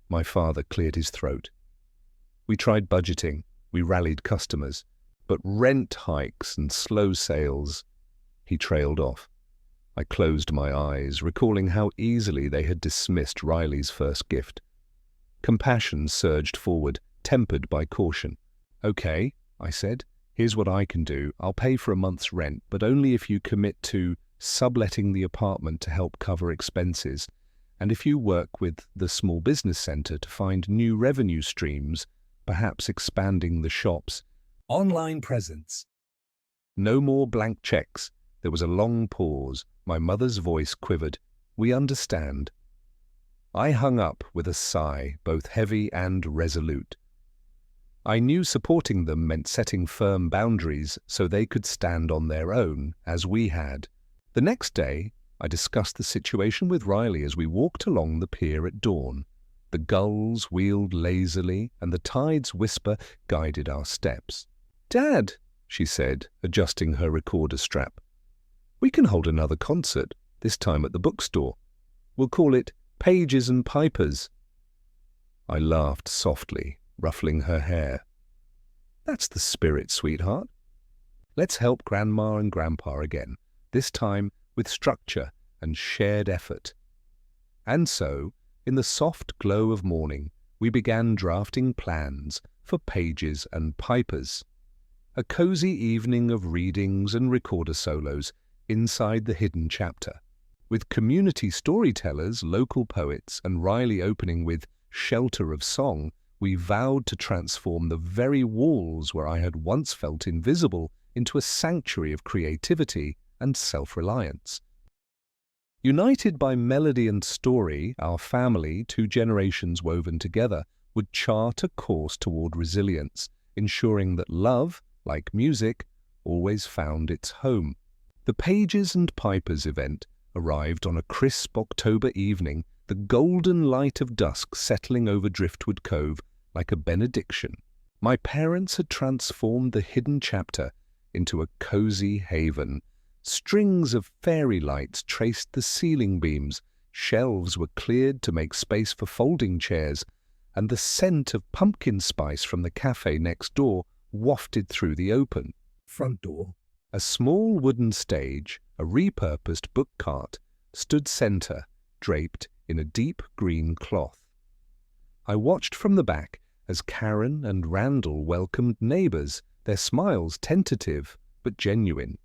My father cleared his throat. "We tried budgeting, we rallied customers, but rent hikes and slow sales." He trailed off. I closed my eyes, recalling how easily they had dismissed Riley's first gift. Compassion surged forward, tempered by caution. "Okay," I said. "Here's what I can do. I'll pay for a month's rent, but only if you commit to subletting the apartment to help cover expenses, and if you work with the small business center to find new revenue streams, perhaps expanding the shop's online presence." No more blank checks. There was a long pause. My mother's voice quivered. "We understand." I hung up with a sigh, both heavy and resolute. I knew supporting them meant setting firm boundaries so they could stand on their own, as we had. The next day, I discussed the situation with Riley as we walked along the pier at dawn. The gulls wheeled lazily, and the tide's whisper guided our steps. "Dad," she said, adjusting her recorder strap, "we can hold another concert, this time at the bookstore. We'll call it Pages and Pipers." I laughed softly, ruffling her hair. "That's the spirit, sweetheart. Let's help Grandma and Grandpa again, this time with structure and shared effort." And so, in the soft glow of morning, we began drafting plans for Pages and Pipers. A cozy evening of readings and recorder solos inside the hidden chapter, with community storytellers, local poets, and Riley opening with Shelter of Song. We vowed to transform the very walls where I had once felt invisible into a sanctuary of creativity and self-reliance. United by melody and story, our family, 2 generations woven together, would chart a course toward resilience, ensuring that love, like music, always found its home. The Pages and Pipers event arrived on a crisp October evening, the golden light of dusk settling over Driftwood Cove like a benediction. My parents had transformed the hidden chapter into a cozy haven. Strings of fairy lights traced the ceiling beams, shelves were cleared to make space for folding chairs, and the scent of pumpkin spice from the cafe next door wafted through the open front door. A small wooden stage, a repurposed book cart, stood center, draped in a deep green cloth. I watched from the back as Karen and Randall welcomed neighbors, their smiles tentative but genuine.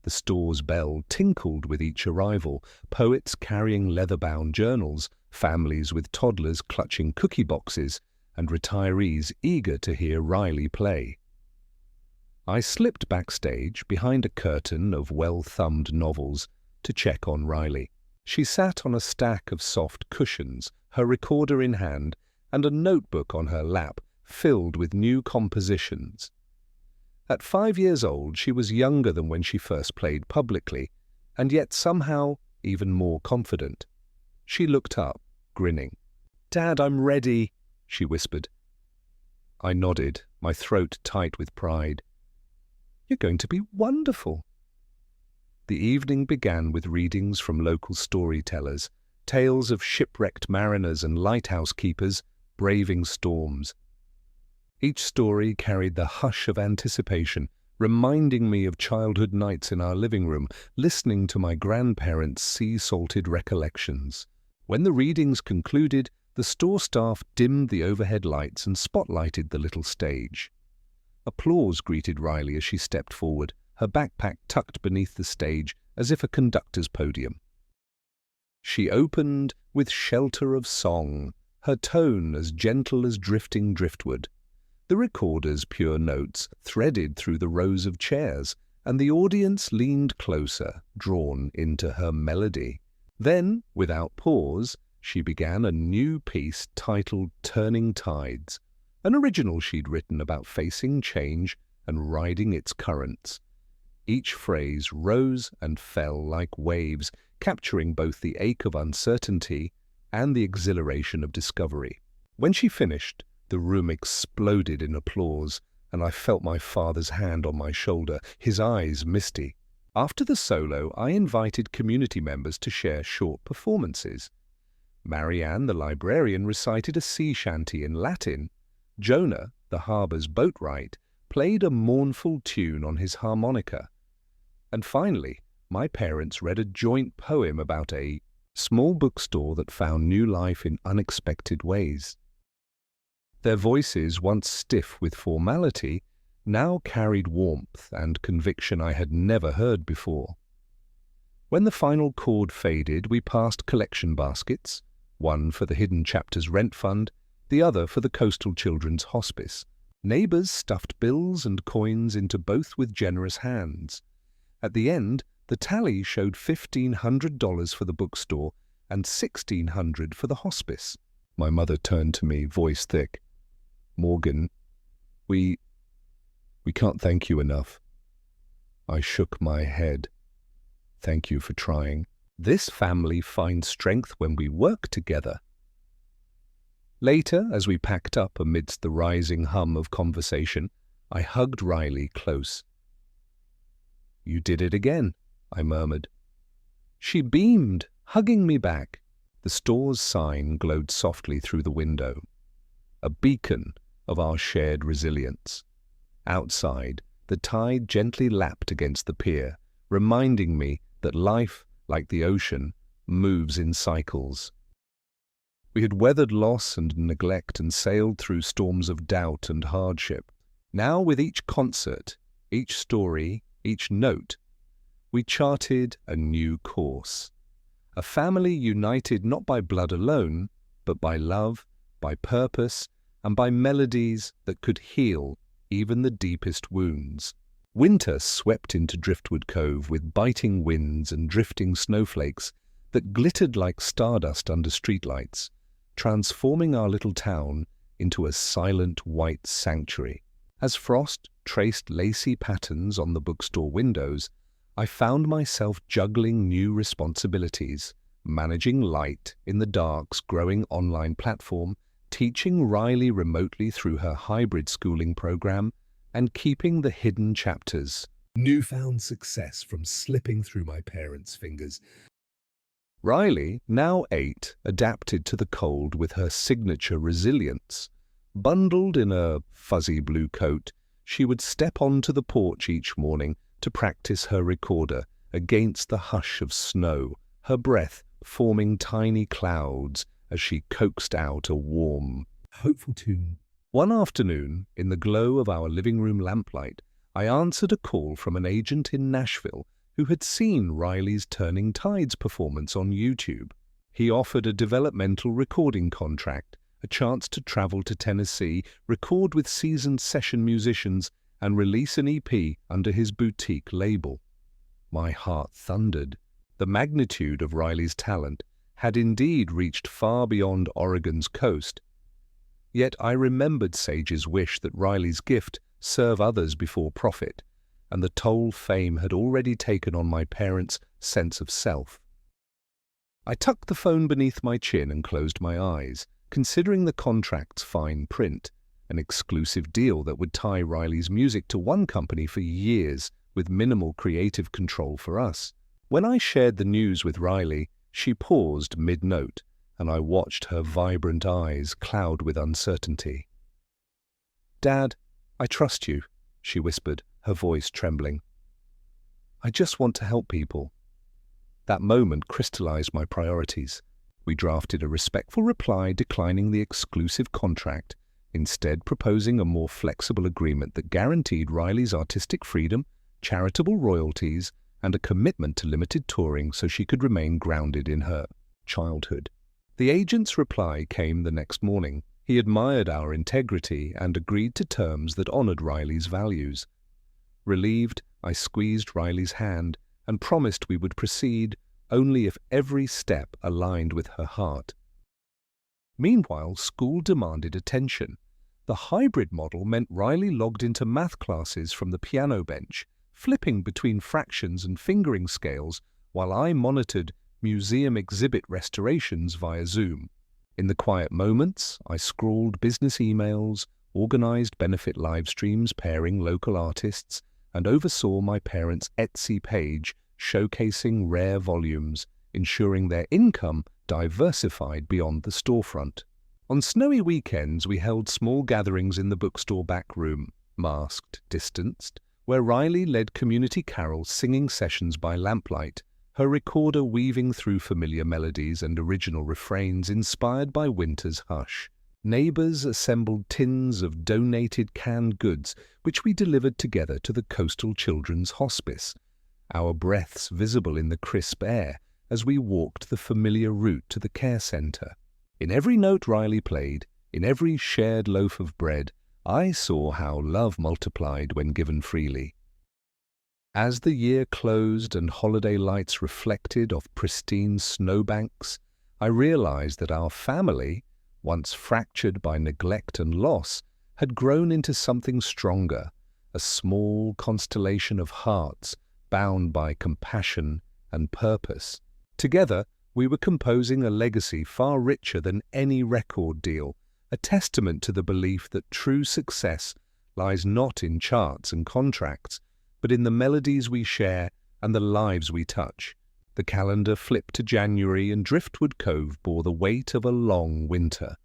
The store's bell tinkled with each arrival, poets carrying leather-bound journals, families with toddlers clutching cookie boxes, and retirees eager to hear Riley play. I slipped backstage behind a curtain of well-thumbed novels to check on Riley. She sat on a stack of soft cushions, her recorder in hand, and a notebook on her lap filled with new compositions. At 5 years old, she was younger than when she first played publicly, and yet somehow even more confident. She looked up, grinning. "Dad, I'm ready," she whispered. I nodded, my throat tight with pride. "You're going to be wonderful." The evening began with readings from local storytellers, tales of shipwrecked mariners and lighthouse keepers braving storms. Each story carried the hush of anticipation, reminding me of childhood nights in our living room, listening to my grandparents' sea-salted recollections. When the readings concluded, the store staff dimmed the overhead lights and spotlighted the little stage. Applause greeted Riley as she stepped forward, her backpack tucked beneath the stage as if a conductor's podium. She opened with Shelter of Song, her tone as gentle as drifting driftwood. The recorder's pure notes threaded through the rows of chairs, and the audience leaned closer, drawn into her melody. Then, without pause, she began a new piece titled Turning Tides, an original she'd written about facing change and riding its currents. Each phrase rose and fell like waves, capturing both the ache of uncertainty and the exhilaration of discovery. When she finished, the room exploded in applause, and I felt my father's hand on my shoulder, his eyes misty. After the solo, I invited community members to share short performances. Marianne, the librarian, recited a sea shanty in Latin. Jonah, the harbor's boatwright, played a mournful tune on his harmonica. And finally, my parents read a joint poem about a small bookstore that found new life in unexpected ways. Their voices, once stiff with formality, now carried warmth and conviction I had never heard before. When the final chord faded, we passed collection baskets, one for the Hidden Chapters Rent Fund, the other for the Coastal Children's Hospice. Neighbours stuffed bills and coins into both with generous hands. At the end, the tally showed $1,500 for the bookstore and $1,600 for the hospice. My mother turned to me, voice thick. "Morgan, we can't thank you enough." I shook my head. "Thank you for trying. This family finds strength when we work together." Later, as we packed up amidst the rising hum of conversation, I hugged Riley close. "You did it again," I murmured. She beamed, hugging me back. The store's sign glowed softly through the window, a beacon of our shared resilience. Outside, the tide gently lapped against the pier, reminding me that life, like the ocean, moves in cycles. We had weathered loss and neglect and sailed through storms of doubt and hardship. Now, with each concert, each story, each note, we charted a new course. A family united not by blood alone, but by love, by purpose, and by melodies that could heal even the deepest wounds. Winter swept into Driftwood Cove with biting winds and drifting snowflakes that glittered like stardust under streetlights, transforming our little town into a silent white sanctuary. As frost traced lacy patterns on the bookstore windows, I found myself juggling new responsibilities, managing Light in the Dark's growing online platform, teaching Riley remotely through her hybrid schooling program, and keeping the Hidden Chapters. Newfound success from slipping through my parents' fingers. Riley, now 8, adapted to the cold with her signature resilience. Bundled in a fuzzy blue coat, she would step onto the porch each morning to practice her recorder against the hush of snow, her breath forming tiny clouds as she coaxed out a warm, hopeful tune. One afternoon, in the glow of our living room lamplight, I answered a call from an agent in Nashville who had seen Riley's Turning Tides performance on YouTube. He offered a developmental recording contract, a chance to travel to Tennessee, record with seasoned session musicians, and release an EP under his boutique label. My heart thundered. The magnitude of Riley's talent had indeed reached far beyond Oregon's coast. Yet I remembered Sage's wish that Riley's gift serve others before profit, and the toll fame had already taken on my parents' sense of self. I tucked the phone beneath my chin and closed my eyes, considering the contract's fine print, an exclusive deal that would tie Riley's music to one company for years with minimal creative control for us. When I shared the news with Riley, she paused mid-note, and I watched her vibrant eyes cloud with uncertainty. "Dad, I trust you," she whispered, her voice trembling. "I just want to help people." That moment crystallized my priorities. We drafted a respectful reply declining the exclusive contract, instead proposing a more flexible agreement that guaranteed Riley's artistic freedom, charitable royalties, and a commitment to limited touring so she could remain grounded in her childhood. The agent's reply came the next morning. He admired our integrity and agreed to terms that honored Riley's values. Relieved, I squeezed Riley's hand and promised we would proceed only if every step aligned with her heart. Meanwhile, school demanded attention. The hybrid model meant Riley logged into math classes from the piano bench, flipping between fractions and fingering scales while I monitored museum exhibit restorations via Zoom. In the quiet moments, I scrawled business emails, organized benefit live streams pairing local artists, and oversaw my parents' Etsy page showcasing rare volumes, ensuring their income diversified beyond the storefront. On snowy weekends, we held small gatherings in the bookstore back room, masked, distanced, where Riley led community carol singing sessions by lamplight, her recorder weaving through familiar melodies and original refrains inspired by winter's hush. Neighbours assembled tins of donated canned goods, which we delivered together to the Coastal Children's Hospice, our breaths visible in the crisp air as we walked the familiar route to the care centre. In every note Riley played, in every shared loaf of bread, I saw how love multiplied when given freely. As the year closed and holiday lights reflected off pristine snowbanks, I realized that our family, once fractured by neglect and loss, had grown into something stronger, a small constellation of hearts bound by compassion and purpose. Together, we were composing a legacy far richer than any record deal, a testament to the belief that true success lies not in charts and contracts, but in the melodies we share and the lives we touch. The calendar flipped to January and Driftwood Cove bore the weight of a long winter.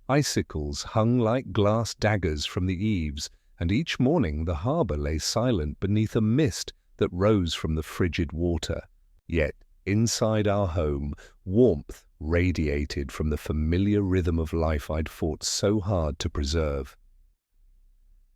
Icicles hung like glass daggers from the eaves, and each morning the harbour lay silent beneath a mist that rose from the frigid water. Yet, inside our home, warmth radiated from the familiar rhythm of life I'd fought so hard to preserve.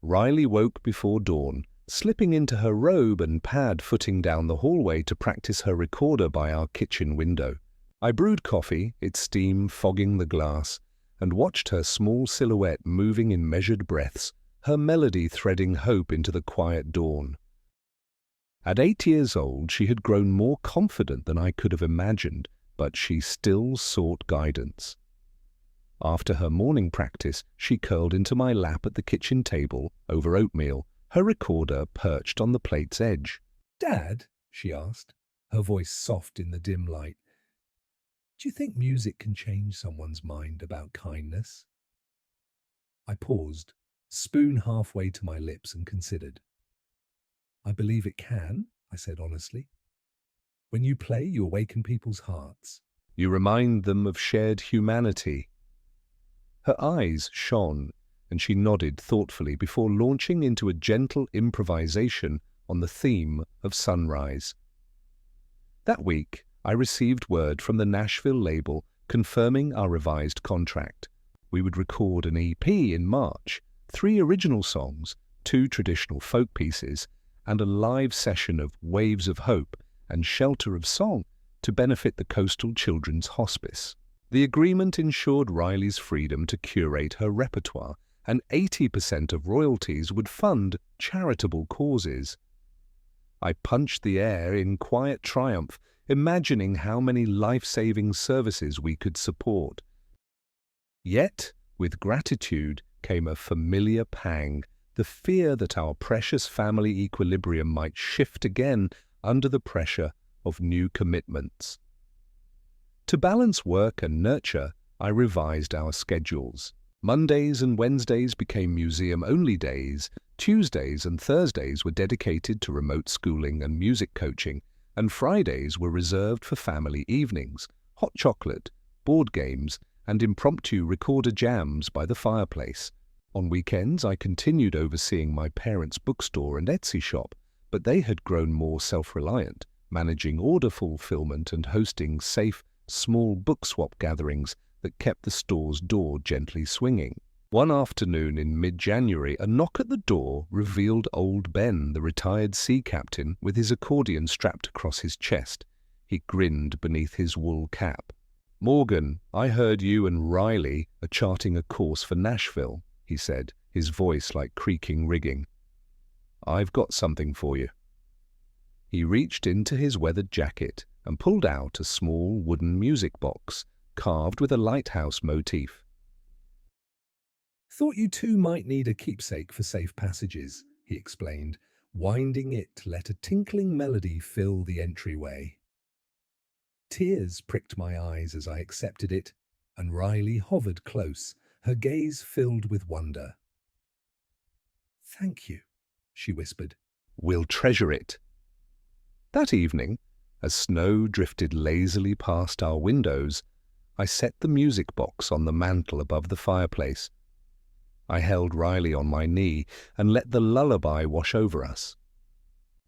Riley woke before dawn, slipping into her robe and pad footing down the hallway to practice her recorder by our kitchen window. I brewed coffee, its steam fogging the glass, and watched her small silhouette moving in measured breaths, her melody threading hope into the quiet dawn. At 8 years old, she had grown more confident than I could have imagined, but she still sought guidance. After her morning practice, she curled into my lap at the kitchen table over oatmeal, her recorder perched on the plate's edge. "Dad," she asked, her voice soft in the dim light, "do you think music can change someone's mind about kindness?" I paused, spoon halfway to my lips, and considered. "I believe it can," I said honestly. "When you play, you awaken people's hearts. You remind them of shared humanity." Her eyes shone, and she nodded thoughtfully before launching into a gentle improvisation on the theme of sunrise. That week, I received word from the Nashville label confirming our revised contract. We would record an EP in March, 3 original songs, 2 traditional folk pieces, and a live session of Waves of Hope and Shelter of Song to benefit the Coastal Children's Hospice. The agreement ensured Riley's freedom to curate her repertoire, and 80% of royalties would fund charitable causes. I punched the air in quiet triumph, imagining how many life-saving services we could support. Yet, with gratitude came a familiar pang, the fear that our precious family equilibrium might shift again under the pressure of new commitments. To balance work and nurture, I revised our schedules. Mondays and Wednesdays became museum-only days, Tuesdays and Thursdays were dedicated to remote schooling and music coaching, and Fridays were reserved for family evenings, hot chocolate, board games, and impromptu recorder jams by the fireplace. On weekends, I continued overseeing my parents' bookstore and Etsy shop, but they had grown more self-reliant, managing order fulfillment and hosting safe, small book swap gatherings that kept the store's door gently swinging. One afternoon in mid-January, a knock at the door revealed old Ben, the retired sea captain, with his accordion strapped across his chest. He grinned beneath his wool cap. "Morgan, I heard you and Riley are charting a course for Nashville," he said, his voice like creaking rigging. "I've got something for you." He reached into his weathered jacket and pulled out a small wooden music box, carved with a lighthouse motif. "Thought you two might need a keepsake for safe passages," he explained, winding it to let a tinkling melody fill the entryway. Tears pricked my eyes as I accepted it, and Riley hovered close, her gaze filled with wonder. "Thank you," she whispered. "We'll treasure it." That evening, as snow drifted lazily past our windows, I set the music box on the mantel above the fireplace. I held Riley on my knee and let the lullaby wash over us.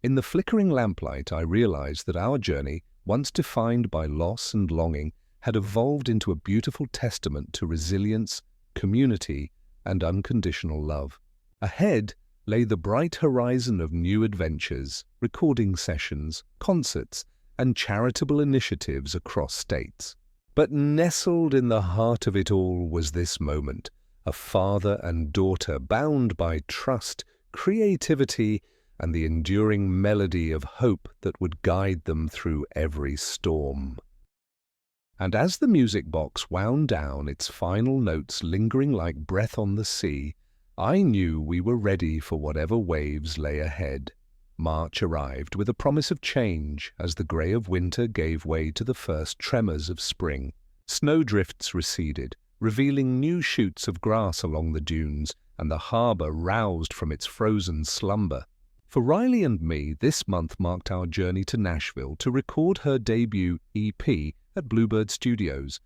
In the flickering lamplight, I realized that our journey, once defined by loss and longing, had evolved into a beautiful testament to resilience, community, and unconditional love. Ahead lay the bright horizon of new adventures, recording sessions, concerts, and charitable initiatives across states. But nestled in the heart of it all was this moment, a father and daughter bound by trust, creativity, and the enduring melody of hope that would guide them through every storm. And as the music box wound down, its final notes lingering like breath on the sea, I knew we were ready for whatever waves lay ahead. March arrived with a promise of change as the grey of winter gave way to the first tremors of spring. Snowdrifts receded, revealing new shoots of grass along the dunes, and the harbour roused from its frozen slumber. For Riley and me, this month marked our journey to Nashville to record her debut EP at Bluebird Studios,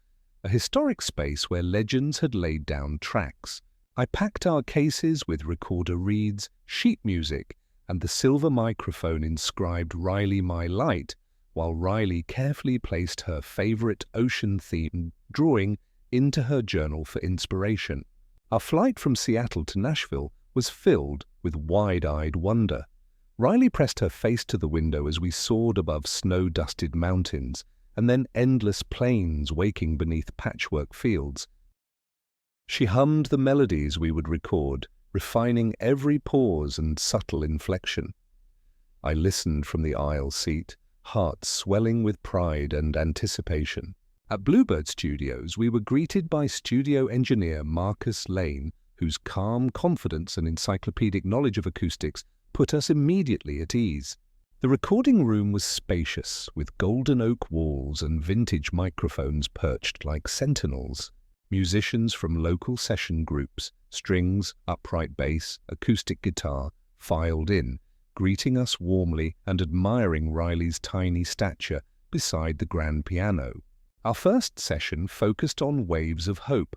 a historic space where legends had laid down tracks. I packed our cases with recorder reeds, sheet music, and the silver microphone inscribed "Riley My Light," while Riley carefully placed her favourite ocean-themed drawing into her journal for inspiration. Our flight from Seattle to Nashville was filled with wide-eyed wonder. Riley pressed her face to the window as we soared above snow-dusted mountains, and then endless plains waking beneath patchwork fields. She hummed the melodies we would record, refining every pause and subtle inflection. I listened from the aisle seat, heart swelling with pride and anticipation. At Bluebird Studios, we were greeted by studio engineer Marcus Lane, whose calm confidence and encyclopedic knowledge of acoustics put us immediately at ease. The recording room was spacious, with golden oak walls and vintage microphones perched like sentinels. Musicians from local session groups, strings, upright bass, acoustic guitar, filed in, greeting us warmly and admiring Riley's tiny stature beside the grand piano. Our first session focused on waves of hope.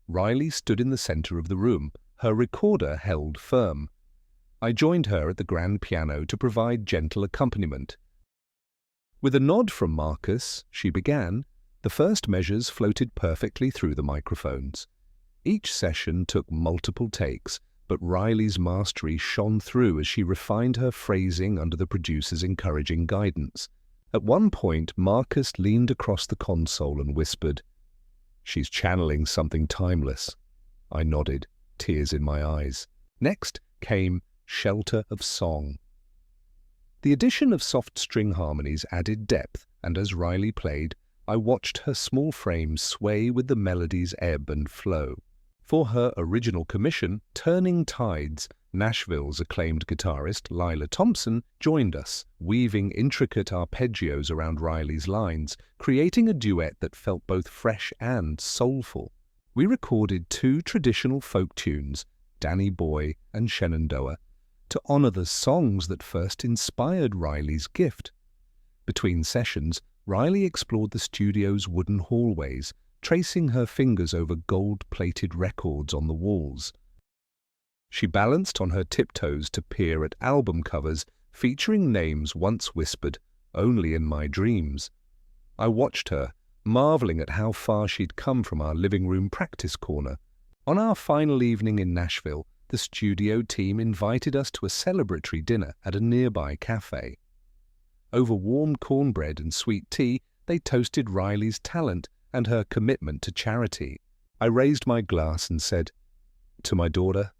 Riley stood in the center of the room, her recorder held firm. I joined her at the grand piano to provide gentle accompaniment. With a nod from Marcus, she began. The first measures floated perfectly through the microphones. Each session took multiple takes, but Riley's mastery shone through as she refined her phrasing under the producer's encouraging guidance. At one point, Marcus leaned across the console and whispered, "She's channeling something timeless." I nodded, tears in my eyes. Next came "Shelter of Song." The addition of soft string harmonies added depth, and as Riley played, I watched her small frame sway with the melody's ebb and flow. For her original commission, Turning Tides, Nashville's acclaimed guitarist Lila Thompson joined us, weaving intricate arpeggios around Riley's lines, creating a duet that felt both fresh and soulful. We recorded 2 traditional folk tunes, Danny Boy and Shenandoah, to honor the songs that first inspired Riley's gift. Between sessions, Riley explored the studio's wooden hallways, tracing her fingers over gold-plated records on the walls. She balanced on her tiptoes to peer at album covers featuring names once whispered only in my dreams. I watched her, marveling at how far she'd come from our living room practice corner. On our final evening in Nashville, the studio team invited us to a celebratory dinner at a nearby cafe. Over warm cornbread and sweet tea, they toasted Riley's talent and her commitment to charity. I raised my glass and said, "To my daughter,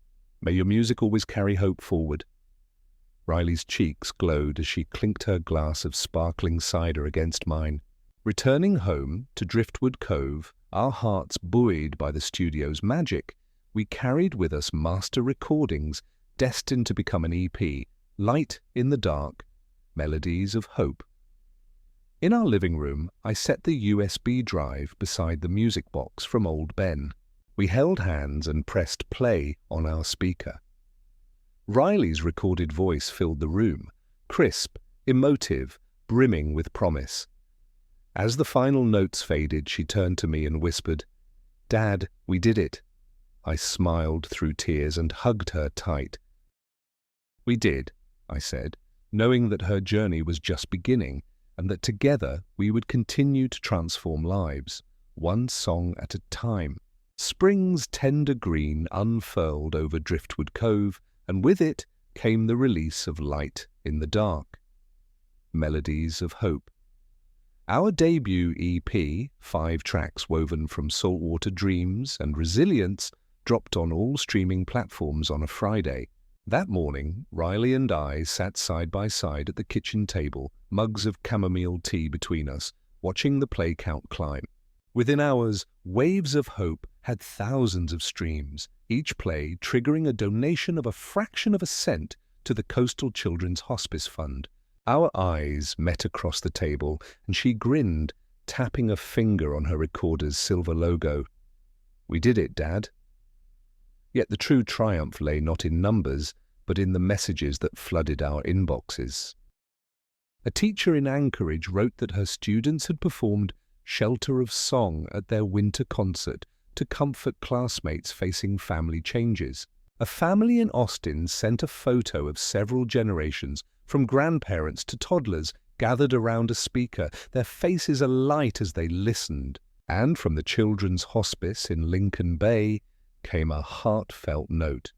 may your music always carry hope forward." Riley's cheeks glowed as she clinked her glass of sparkling cider against mine. Returning home to Driftwood Cove, our hearts buoyed by the studio's magic, we carried with us master recordings destined to become an EP, Light in the Dark, Melodies of Hope. In our living room, I set the USB drive beside the music box from Old Ben. We held hands and pressed play on our speaker. Riley's recorded voice filled the room, crisp, emotive, brimming with promise. As the final notes faded, she turned to me and whispered, "Dad, we did it." I smiled through tears and hugged her tight. We did, I said, knowing that her journey was just beginning and that together we would continue to transform lives, one song at a time. Spring's tender green unfurled over Driftwood Cove, and with it came the release of Light in the Dark. Melodies of Hope. Our debut EP, 5 tracks woven from Saltwater Dreams and Resilience, dropped on all streaming platforms on a Friday. That morning, Riley and I sat side by side at the kitchen table, mugs of chamomile tea between us, watching the play count climb. Within hours, Waves of Hope had thousands of streams, each play triggering a donation of a fraction of a cent to the Coastal Children's Hospice Fund. Our eyes met across the table, and she grinned, tapping a finger on her recorder's silver logo. "We did it, Dad." Yet the true triumph lay not in numbers, but in the messages that flooded our inboxes. A teacher in Anchorage wrote that her students had performed Shelter of Song at their winter concert to comfort classmates facing family changes. A family in Austin sent a photo of several generations, from grandparents to toddlers, gathered around a speaker, their faces alight as they listened. And from the Children's Hospice in Lincoln Bay came a heartfelt note.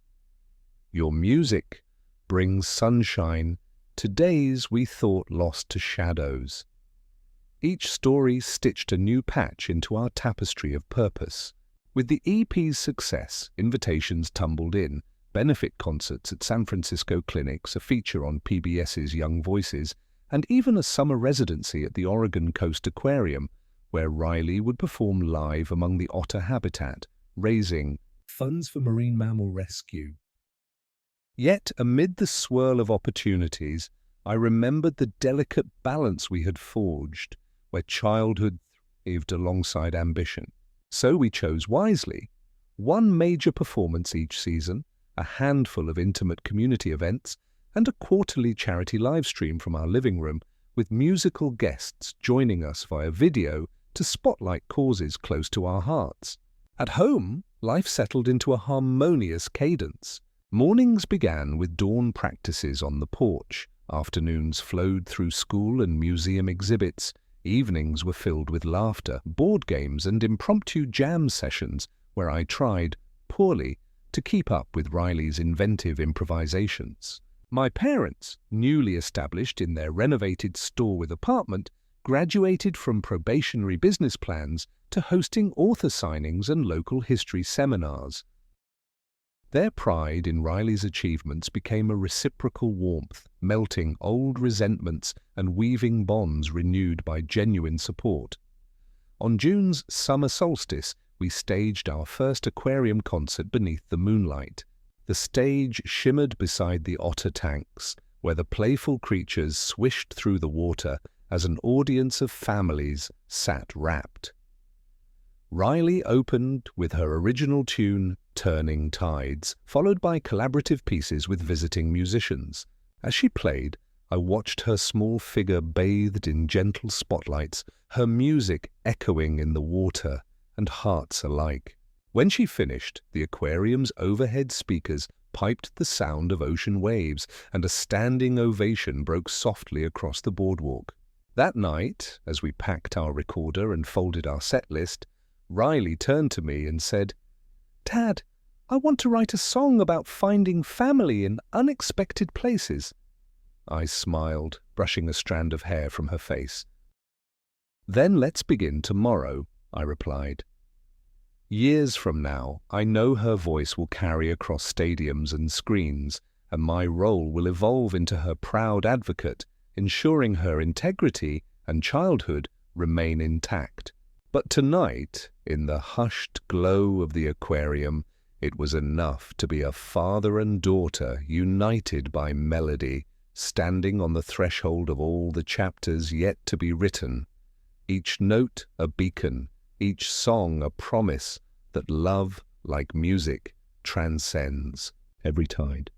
"Your music brings sunshine to days we thought lost to shadows." Each story stitched a new patch into our tapestry of purpose. With the EP's success, invitations tumbled in, benefit concerts at San Francisco clinics, a feature on PBS's Young Voices, and even a summer residency at the Oregon Coast Aquarium, where Riley would perform live among the otter habitat, raising funds for marine mammal rescue. Yet, amid the swirl of opportunities, I remembered the delicate balance we had forged, where childhood thrived alongside ambition. So we chose wisely. One major performance each season, a handful of intimate community events, and a quarterly charity livestream from our living room, with musical guests joining us via video to spotlight causes close to our hearts. At home, life settled into a harmonious cadence. Mornings began with dawn practices on the porch, afternoons flowed through school and museum exhibits, evenings were filled with laughter, board games, and impromptu jam sessions where I tried, poorly, to keep up with Riley's inventive improvisations. My parents, newly established in their renovated store with apartment, graduated from probationary business plans to hosting author signings and local history seminars. Their pride in Riley's achievements became a reciprocal warmth, melting old resentments and weaving bonds renewed by genuine support. On June's summer solstice, we staged our first aquarium concert beneath the moonlight. The stage shimmered beside the otter tanks, where the playful creatures swished through the water as an audience of families sat rapt. Riley opened with her original tune, Turning Tides, followed by collaborative pieces with visiting musicians. As she played, I watched her small figure bathed in gentle spotlights, her music echoing in the water and hearts alike. When she finished, the aquarium's overhead speakers piped the sound of ocean waves, and a standing ovation broke softly across the boardwalk. That night, as we packed our recorder and folded our set list, Riley turned to me and said, "Dad, I want to write a song about finding family in unexpected places." I smiled, brushing a strand of hair from her face. "Then let's begin tomorrow," I replied. Years from now, I know her voice will carry across stadiums and screens, and my role will evolve into her proud advocate, ensuring her integrity and childhood remain intact. But tonight, in the hushed glow of the aquarium, it was enough to be a father and daughter united by melody, standing on the threshold of all the chapters yet to be written. Each note a beacon, each song a promise that love, like music, transcends every tide.